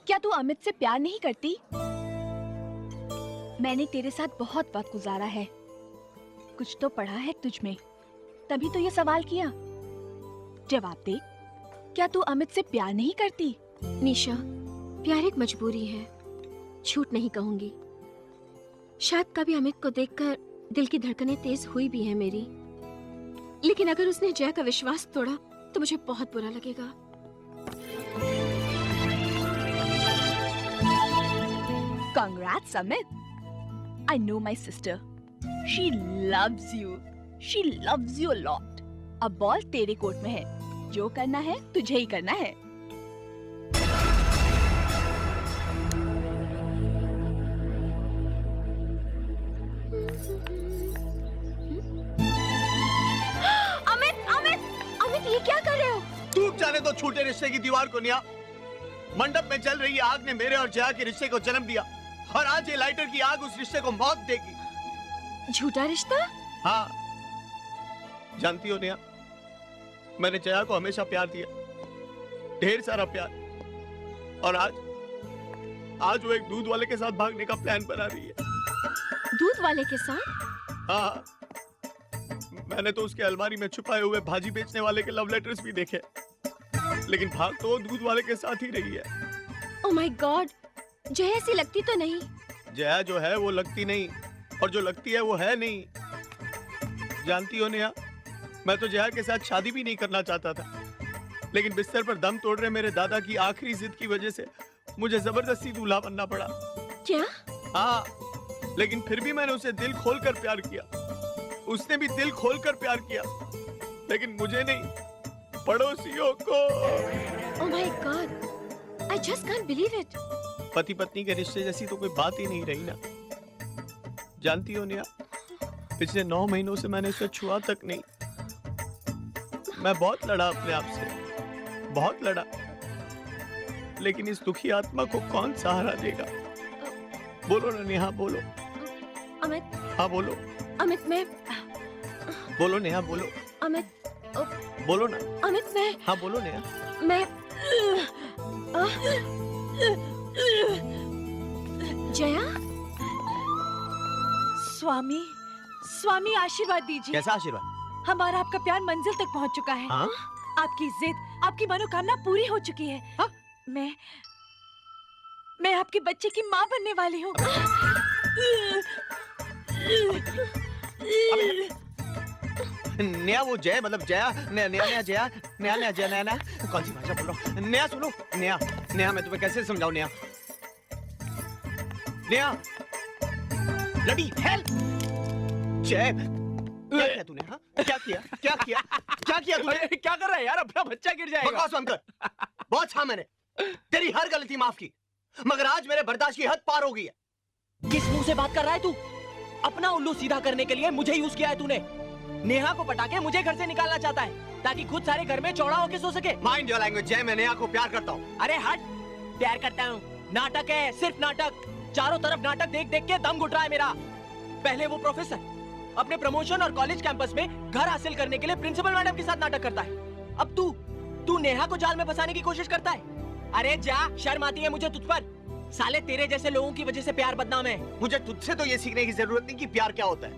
क्या तू अमित से प्यार नहीं करती? मैंने तेरे साथ बहुत वक्त गुजारा है, कुछ तो पढ़ा है तुझ में, तभी तो ये सवाल किया। जवाब दे, क्या तू अमित से प्यार नहीं करती? निशा, प्यार एक मजबूरी है, झूठ नहीं कहूंगी। शायद कभी अमित को देखकर दिल की धड़कनें तेज हुई भी है मेरी, लेकिन अगर उसने जया का विश्वास तोड़ा तो मुझे बहुत बुरा लगेगा। Congrats, Amit. I know my sister. She loves you. She loves you a lot. अब बॉल तेरे कोर्ट में है, जो करना है तुझे ही करना है। ये क्या कर रहे हो? टूट जाने दो छूटे रिश्ते की दीवार को निया। मंडप में जल रही आग ने मेरे और जया के रिश्ते को जन्म दिया, और आज ये लाइटर की आग उस रिश्ते को मौत देगी। झूठा रिश्ता? हाँ, जानती हो निया, मैंने जया को हमेशा प्यार दिया, ढेर सारा प्यार, और आज वो एक दूध वाले के साथ भागने का प्लान बना रही है। दूध वाले के साथ? हाँ, मैंने तो उसके अलमारी में छुपाए हुए भाजी बेचने वाले के लव लेटर्स भी देखे, लेकिन भाग तो वो दूध वाले के साथ ही रही है। ओह माय गॉड, जया ऐसी लगती तो नहीं? जया जो है वो लगती नहीं, और जो लगती है वो है नहीं। जानती हो नेहा, मैं तो जया के साथ शादी भी नहीं करना चाहता था, लेकिन बिस्तर पर दम तोड़ रहे मेरे दादा की आखिरी जिद की वजह से मुझे जबरदस्ती दूल्हा बनना पड़ा। क्या? हाँ, लेकिन फिर भी मैंने उसे दिल खोलकर प्यार किया, उसने भी दिल खोलकर प्यार किया, लेकिन मुझे नहीं, पड़ोसियों को। ओह my God, I just can't believe it. पति पत्नी के रिश्ते जैसी तो कोई बात ही नहीं रही ना। जानती हो निया, पिछले 9 महीनों से मैंने उसे छुआ तक नहीं। मैं बहुत लड़ा अपने आप से, बहुत लड़ा, लेकिन इस दुखी आत्मा को कौन सहारा देगा? बोलो ना नेहा, बोलो। अमित। हाँ बोलो। अमित, मैं। बोलो नेहा, बोलो। अमित। बोलो ना। अमित, मैं। हाँ बोलो नेहा। मैं। जया। स्वामी, स्वामी आशीर्वाद दीजिए। कैसा आशीर्वाद? हमारा आपका प्यार मंजिल तक पहुंच चुका है। हाँ? आपकी जिद, आपकी मनोकामना पूरी हो चुकी है। हाँ? मैं आपके बच्चे की माँ बनने वाली हूँ। नया वो जय मतलब जया नया जया नया कौन सी भाषा बोल रहा हूँ? नया सुनो, नया मैं तुम्हें कैसे समझाऊं? नया ब्लडी हेल्प! जय, क्या किया तूने? हाँ, क्या किया तूने? क्या कर रहा है यार? अपना बच्चा गिर जाएगा। बकवास बंद कर। बहुत छा मैंने तेरी हर गलती माफ की, मगर आज मेरे बर्दाश्त की हद पार हो गई है। किस मुंह से बात कर रहा है तू? अपना उल्लू सीधा करने के लिए मुझे यूज किया है तूने। नेहा को पटा के मुझे घर से निकालना चाहता है ताकि खुद सारे घर में चौड़ा होके सो सके। माइंड योर लैंग्वेज जय, मैं नेहा को प्यार करता हूँ। अरे हट, प्यार करता हूँ नाटक है, सिर्फ नाटक। चारों तरफ नाटक देख देख के दम घुट रहा है मेरा। पहले वो प्रोफेसर अपने प्रमोशन और कॉलेज कैंपस में घर हासिल करने के लिए प्रिंसिपल मैडम के साथ नाटक करता है। अब तू नेहा को जाल में फंसाने की कोशिश करता है। अरे जा, शर्म आती है मुझे तुझ पर। साले तेरे जैसे लोगों की वजह से प्यार बदनाम है। मुझे तुझसे तो ये सीखने की जरूरत नहीं कि प्यार क्या होता है।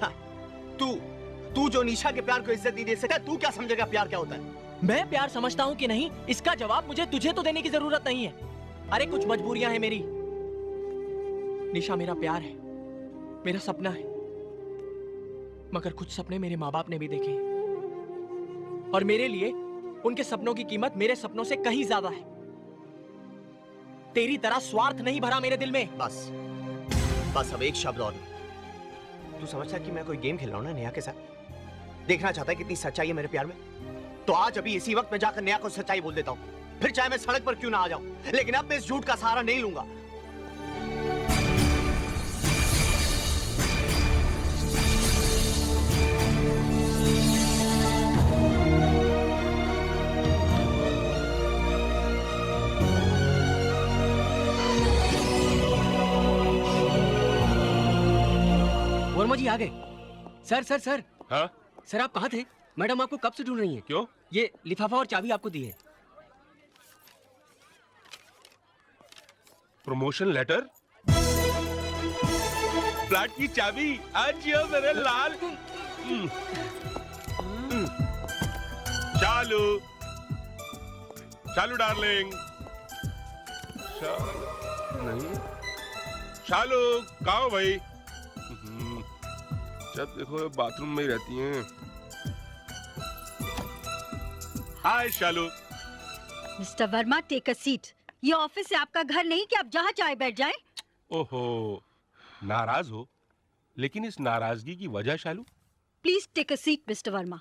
हाँ, तू जो निशा के प्यार को इज्जत नहीं दे सकता, तू क्या समझेगा प्यार क्या होता है? मैं प्यार समझता हूँ कि नहीं, इसका जवाब मुझे तुझे तो देने की जरूरत नहीं है। अरे कुछ मजबूरियां हैं मेरी। निशा मेरा प्यार है, मेरा सपना है, मगर कुछ सपने मेरे माँ बाप ने भी देखे हैं, और मेरे लिए उनके सपनों की कीमत मेरे सपनों से कहीं ज्यादा है। तेरी तरह स्वार्थ नहीं भरा मेरे दिल में। बस बस अब एक शब्द और नहीं। तू समझता है कि मैं कोई गेम खेल रहा हूँ ना नेहा के साथ? देखना चाहता है कितनी सच्चाई है मेरे प्यार में? तो आज अभी इसी वक्त मैं जाकर नेहा को सच्चाई बोल देता हूँ, फिर चाहे मैं सड़क पर क्यों ना आ जाऊं, लेकिन अब मैं इस झूठ का सहारा नहीं लूंगा। वर्मा जी आ गए। Sir sir sir. हाँ? सर आप कहाँ थे? मैडम आपको कब से ढूंढ रही हैं। क्यों? ये लिफाफा और चाबी आपको दी है। प्रमोशन लेटर, फ्लैट की चाबी, आज यो मेरे लाल। चालू चालू डार्लिंग, नहीं चालू कहाँ हो भाई? जब देखो बाथरूम में ही रहती हैं। Hi Shalu. Mister Verma, take a seat. ये ऑफिस है, आपका घर नहीं कि आप जहाँ चाहे बैठ जाएं। ओहो, नाराज हो? लेकिन इस नाराजगी की वजह Shalu? Please take a seat Mister Verma,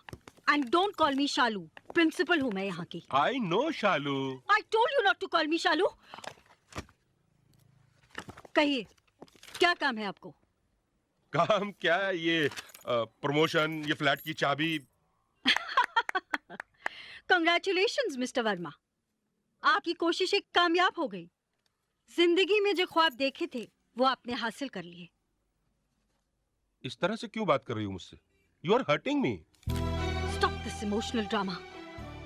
and don't call me Shalu. Principal हूँ मैं यहाँ की। I know Shalu. I told you not to call me Shalu. कहिए, क्या काम है आपको? काम क्या है? ये प्रमोशन, ये फ्लैट की चाबी। कंग्रेचुलेशंस मिस्टर वर्मा, आपकी कोशिशें कामयाब हो गई। जिंदगी में जो ख्वाब देखे थे वो आपने हासिल कर लिए। इस तरह से क्यों बात कर रही हो मुझसे? You are hurting me. Stop this emotional drama.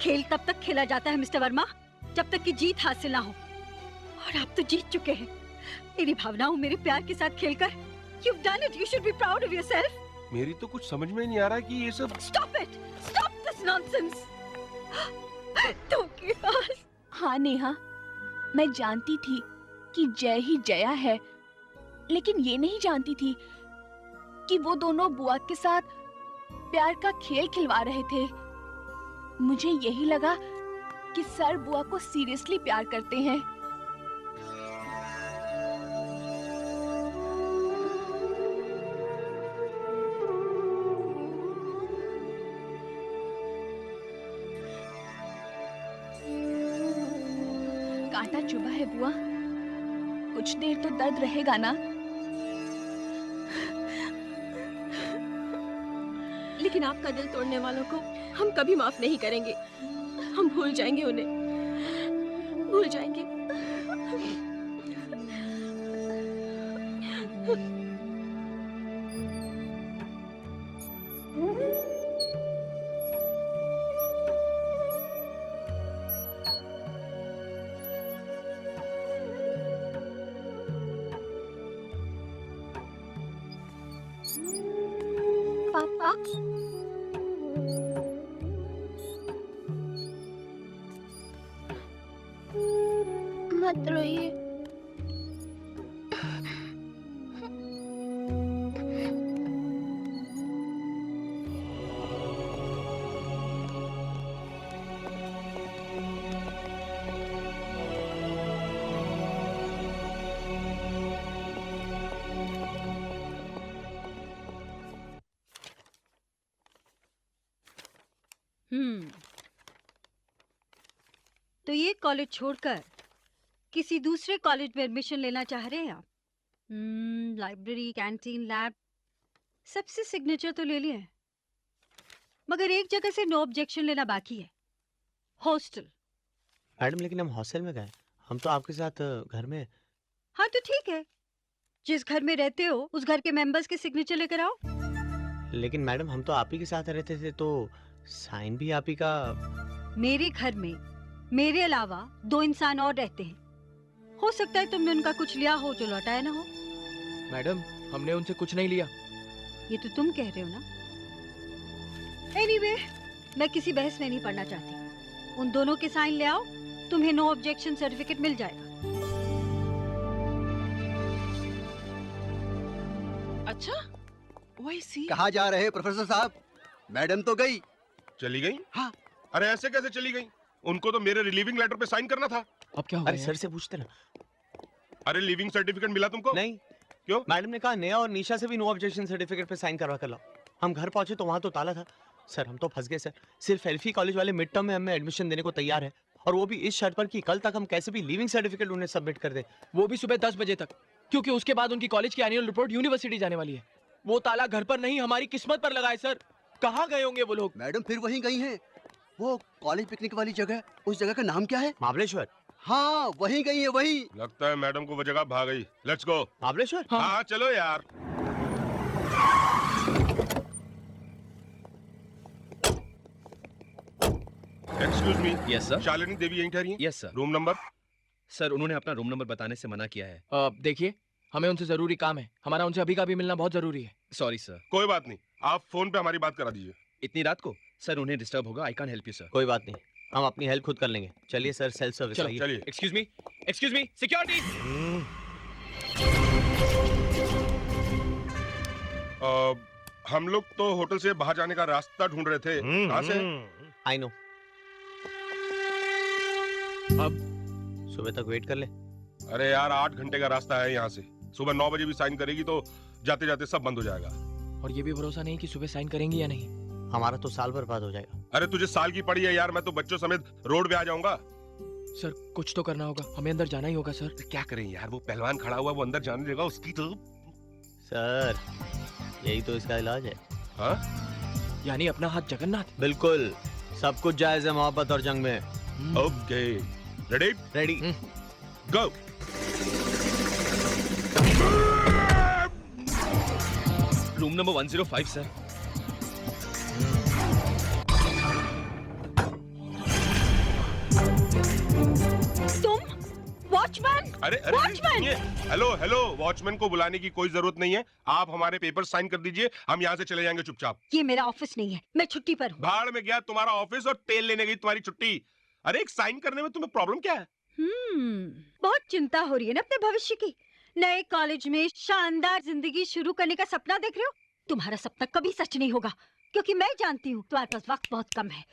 खेल तब तक खेला जाता है मिस्टर वर्मा जब तक कि जीत हासिल ना हो, और आप तो जीत चुके हैं। मेरी भावनाओं, मेरे प्यार के साथ खेलकर you've done it. You should be proud of yourself. मेरी तो कुछ समझ में नहीं आ रहा कि ये सब। Stop it. Stop this nonsense. धोखेबाज। हाँ नेहा, मैं जानती थी कि जय ही जया है, लेकिन ये नहीं जानती थी कि वो दोनों बुआ के साथ प्यार का खेल खिलवा रहे थे। मुझे यही लगा कि सर बुआ को सीरियसली प्यार करते हैं। कांटा चुभा है बुआ, कुछ देर तो दर्द रहेगा ना? लेकिन आपका दिल तोड़ने वालों को हम कभी माफ नहीं करेंगे। हम भूल जाएंगे उन्हें, भूल जाएंगे। पापा, मत रोइए। तो ये कॉलेज छोड़कर किसी दूसरे कॉलेज में एडमिशन लेना चाह रहे हैं आप? लाइब्रेरी, कैंटीन, लैब, सबसे सिग्नेचर तो ले लिए, मगर एक जगह से नो ऑब्जेक्शन लेना बाकी है, हॉस्टल। मैडम लेकिन हम हॉस्टल में गए, हम तो आपके साथ घर में। हाँ तो ठीक है, जिस घर में रहते हो उस घर के मेंबर्स के सिग्नेचर लेकर आओ। लेकिन मैडम हम तो आप ही के साथ रहते थे, तो साइन भी आप ही का। मेरे घर में मेरे अलावा 2 इंसान और रहते हैं, हो सकता है तुमने उनका कुछ लिया हो जो लौटाया ना हो। मैडम हमने उनसे कुछ नहीं लिया। ये तो तुम कह रहे हो ना। एनीवे, मैं किसी बहस में नहीं पड़ना चाहती। उन दोनों के साइन ले आओ, तुम्हें नो ऑब्जेक्शन सर्टिफिकेट मिल जाएगा। अच्छा, वही सी। कहाँ जा रहे हैं प्रोफेसर साहब? मैडम तो गई। चली गई? हाँ। अरे ऐसे कैसे चली गई? उनको तो मेरे रिलीविंग लेटर पे साइन करना था। अब क्या अरे सर से पूछते ना। अरे लिविंग सर्टिफिकेट मिला तुमको? नहीं, क्यों? मैडम ने कहा नेहा और निशा से भी नो ऑब्जेक्शन सर्टिफिकेट पे साइन करवा कर लाओ। हम घर पहुंचे तो वहां तो ताला था। सर हम तो फंस गए सर। सिर्फ एल्फी कॉलेज वाले मिड टर्म में हमें एडमिशन देने को तैयार है, और वो भी इस शर्त पर कि कल तक हम कैसे भी लीविंग सर्टिफिकेट उन्हें सबमिट कर दें। वो भी सुबह 10 बजे तक, क्योंकि उसके बाद उनकी कॉलेज की एनुअल रिपोर्ट यूनिवर्सिटी जाने वाली है। वो ताला घर पर नहीं, हमारी किस्मत पर लगा है सर। कहाँ गए होंगे वो लोग? मैडम फिर वहीं गई हैं। वो कॉलेज पिकनिक वाली जगह, उस जगह का नाम क्या है? महाबलेश्वर। हाँ वहीं गई है, वहीं। लगता है मैडम को वो जगह भाग गई। Let's go. महाबलेश्वर? हाँ चलो यार। Excuse me. Yes sir. Shalini Devi यहीं ठहरी हैं? Yes sir. Room number? Sir उन्होंने अपना रूम नंबर बताने से मना किया है। देखिए हमें उनसे जरूरी काम है, हमारा उनसे अभी का भी मिलना बहुत जरूरी है। Sorry sir. कोई बात नहीं, आप फोन पे हमारी बात करा दीजिए। इतनी रात को? सर उन्हें डिस्टर्ब होगा, I can help you sir. कोई बात नहीं, हम अपनी हेल्प खुद कर लेंगे। चलिए सर, सेल्फ सर्विस। चलो चलिए। Excuse me, security. हम लोग तो होटल से बाहर जाने का रास्ता ढूंढ रहे थे। कहाँ से? I know. अब सुबह तक वेट कर ले। अरे यार 8 घंटे का रास्ता है यहाँ से। सुबह 9 बजे भी साइन करेगी तो जाते जाते सब बंद हो जाएगा। और ये भी भरोसा नहीं कि सुबह साइन करेंगी या नहीं। हमारा तो साल बर्बाद हो जाएगा। अरे तुझे साल की पड़ी है यार, मैं तो बच्चों समेत रोड पे आ जाऊंगा। सर कुछ तो करना होगा, हमें अंदर जाना ही होगा सर। तो क्या करें यार, वो पहलवान खड़ा हुआ, वो अंदर जाने देगा उसकी तो। सर यही तो इसका इलाज है। हाँ? यानी अपना हाथ जगन्नाथ। बिल्कुल, सब कुछ जायज है मोहब्बत और जंग में। Okay, ready? Ready. Go. Room number 105 sir. Watchman? अरे हेलो हेलो, वॉचमैन को बुलाने की कोई जरूरत नहीं है। आप हमारे पेपर साइन कर दीजिए, हम यहाँ से चले जाएंगे चुपचाप। ये मेरा ऑफिस नहीं है, मैं छुट्टी पर हूँ। भाड़ में गया तुम्हारा ऑफिस और तेल लेने गई तुम्हारी छुट्टी। अरे एक साइन करने में तुम्हें प्रॉब्लम क्या है? बहुत चिंता हो रही है ना अपने भविष्य की। नए कॉलेज में शानदार जिंदगी शुरू करने का सपना देख रहे हो। तुम्हारा सपना कभी सच नहीं होगा, क्योंकि मैं जानती हूँ तुम्हारे पास वक्त बहुत कम है।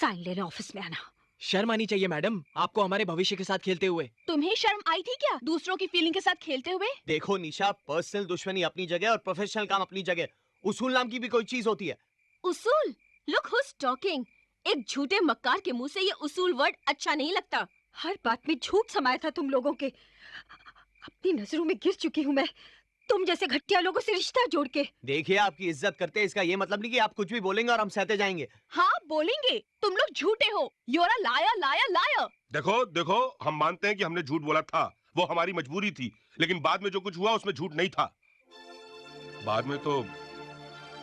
साइन लेने ऑफिस में आना। शर्म आनी चाहिए मैडम, आपको हमारे भविष्य के साथ खेलते हुए। तुम्हें शर्म आई थी क्या दूसरों की फीलिंग के साथ खेलते हुए? देखो निशा, पर्सनल दुश्मनी अपनी जगह और प्रोफेशनल काम अपनी जगह। उसूल नाम की भी कोई चीज होती है। उसूल? Look who's talking. एक झूठे मक्कार के मुंह से ये उसूल वर्ड अच्छा नहीं लगता। हर बात में झूठ समाया था तुम लोगों के। अपनी नजरों में गिर चुकी हूँ मैं, तुम जैसे घटिया लोगों से रिश्ता जोड़ के। देखिए, आपकी इज्जत करते हैं, इसका ये मतलब नहीं कि आप कुछ भी बोलेंगे और हम सहते जाएंगे। हाँ बोलेंगे, तुम लोग झूठे हो। You are a liar liar liar. देखो देखो, हम मानते हैं कि हमने झूठ बोला था, वो हमारी मजबूरी थी, लेकिन बाद में जो कुछ हुआ उसमें झूठ नहीं था। बाद में तो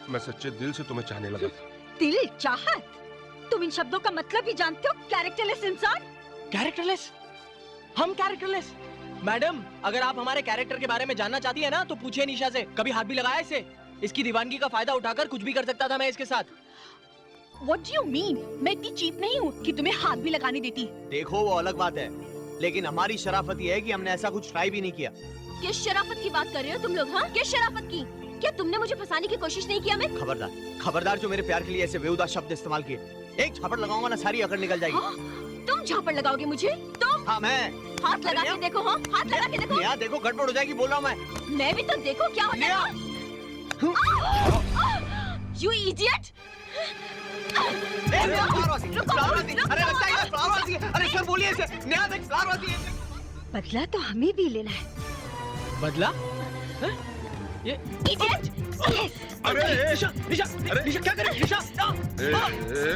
मैं सच्चे दिल से तुम्हें चाहने लगा था। दिल चाहत? तुम इन शब्दों का मतलब भी जानते हो? कैरेक्टरलेस इंसान। कैरेक्टरलेस? हम कैरेक्टरलेस? मैडम, अगर आप हमारे कैरेक्टर के बारे में जानना चाहती है ना तो पूछिए निशा से। कभी हाथ भी लगाया इसे? इसकी दीवानगी का फायदा उठाकर कुछ भी कर सकता था मैं इसके साथ। What do you mean? मैं इतनी चीप नहीं हूँ कि तुम्हें हाथ भी लगाने देती। देखो वो अलग बात है, लेकिन हमारी शराफत ये है कि हमने ऐसा कुछ ट्राई भी नहीं किया। किस शराफत की बात कर रहे हो तुम लोग? हाँ, किस शराफत की? क्या तुमने मुझे फंसाने की कोशिश नहीं किया? मैं खबरदार, खबरदार जो मेरे प्यार के लिए ऐसे बेहुदा शब्द इस्तेमाल किए। एक झापड़ लगाऊंगा ना सारी अकड़ निकल जाएगी। हाँ? तुम झापड़ लगाओगे मुझे? तुम? हाँ मैं। हाथ लगा के देखो। हाँ, हाथ लगा के देखो। यहाँ देखो, गड़बड़ हो जाएगी बोल रहा हूँ मैं। मैं भी तो देखो क्या होता है। You idiot! अरे सर बोलिए इसे। नेहा देख, बदला तो हमें भी लेना है। बदला? ये idiot! अरे निशा, निशा, निशा क्या करे? निशा,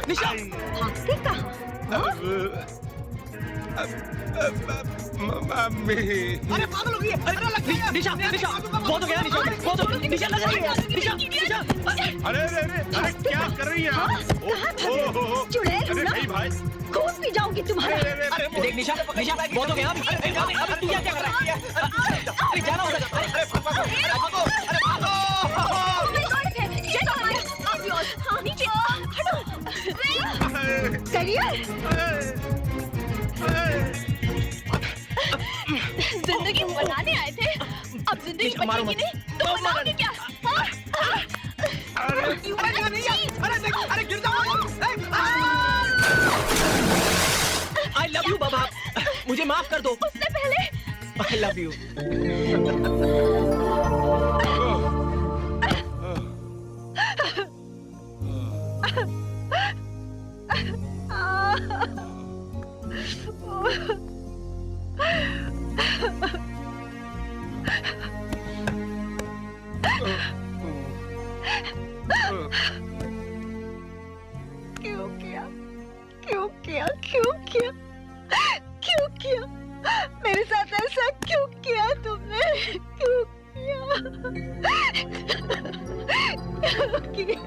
निशा, भागते कहाँ? मम्मी। अरे पागल हो गई है। अरे निशा, निशा, बहुत हो गया निशा, बहुत हो गया निशा, लग रही है निशा, निशा। अरे अरे अरे क्या कर रही है आप? चुड़ैल अरे नहीं भाई, कूद भी जाऊंगी तुम्हारे। अरे देख निशा, निशा बहुत हो गया। अबे तू क्या कर रहा है? अरे जाना होगा। अरे भागो, अरे भागो, अरे भागो। नीचे हटो। जिंदगी बनाने आए थे, अब जिंदगी बचाएंगे नहीं तो बनाओगे क्या? अरे गिर जाओ। आई लव यू बाबा, मुझे माफ कर दो। उससे पहले I love you. क्यों किया? क्यों किया? क्यों किया? क्यों किया? मेरे साथ ऐसा क्यों किया तुमने? क्यों किया? क्यों किया?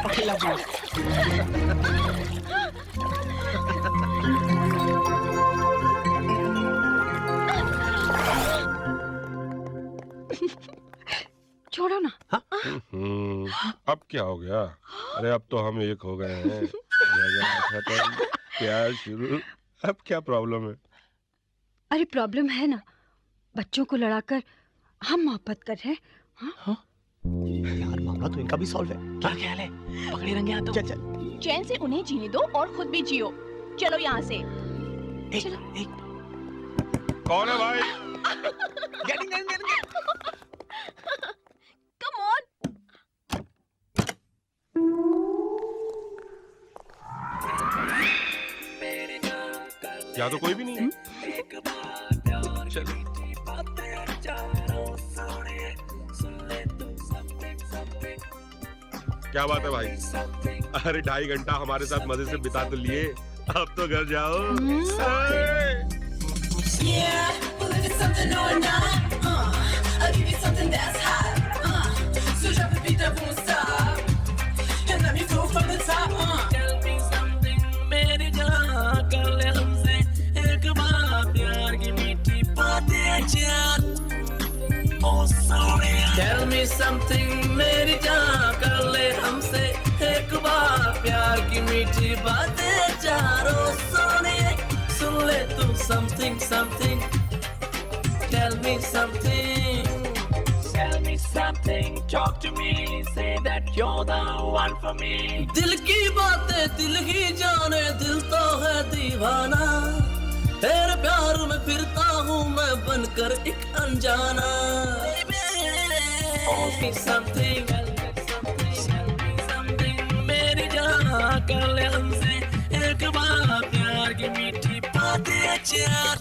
I love you. छोड़ो ना। अब क्या हो गया? अरे अब तो हम एक हो गए हैं। झगड़ा खत्म, प्यार शुरू। अब क्या प्रॉब्लम है? अरे प्रॉब्लम है ना, बच्चों को लड़ाकर हम मोहब्बत कर रहे हैं। हाँ? यार मामला तो इनका भी सॉल्व है। क्या ख्याल है? पकड़े रंगे हाथों। चल चल। चैन से उन्हें जीने दो और खुद भी जियो। चलो यहाँ से। कौन है भाई? Come on. यहाँ तो कोई भी नहीं है। चलो। क्या बात है भाई? अरे 2.5 घंटा हमारे साथ मजे से बिता तो लिए, अब तो घर जाओ। मेरी जान कर ले हमसे एक बार प्यार की मीठी बातें जान। Tell me something मेरी जान कर ले हमसे एक बार प्यार की मीठी बातें चारों सोनिए सुन ले तू something something tell me something talk to me say that you're the one for me दिल की बातें दिल ही जाने दिल तो है दीवाना तेरे प्यार में फिरता हूँ मैं बनकर एक अनजाना something मेरी जान कर ले हमसे एक बार प्यार की मीठी बातें चार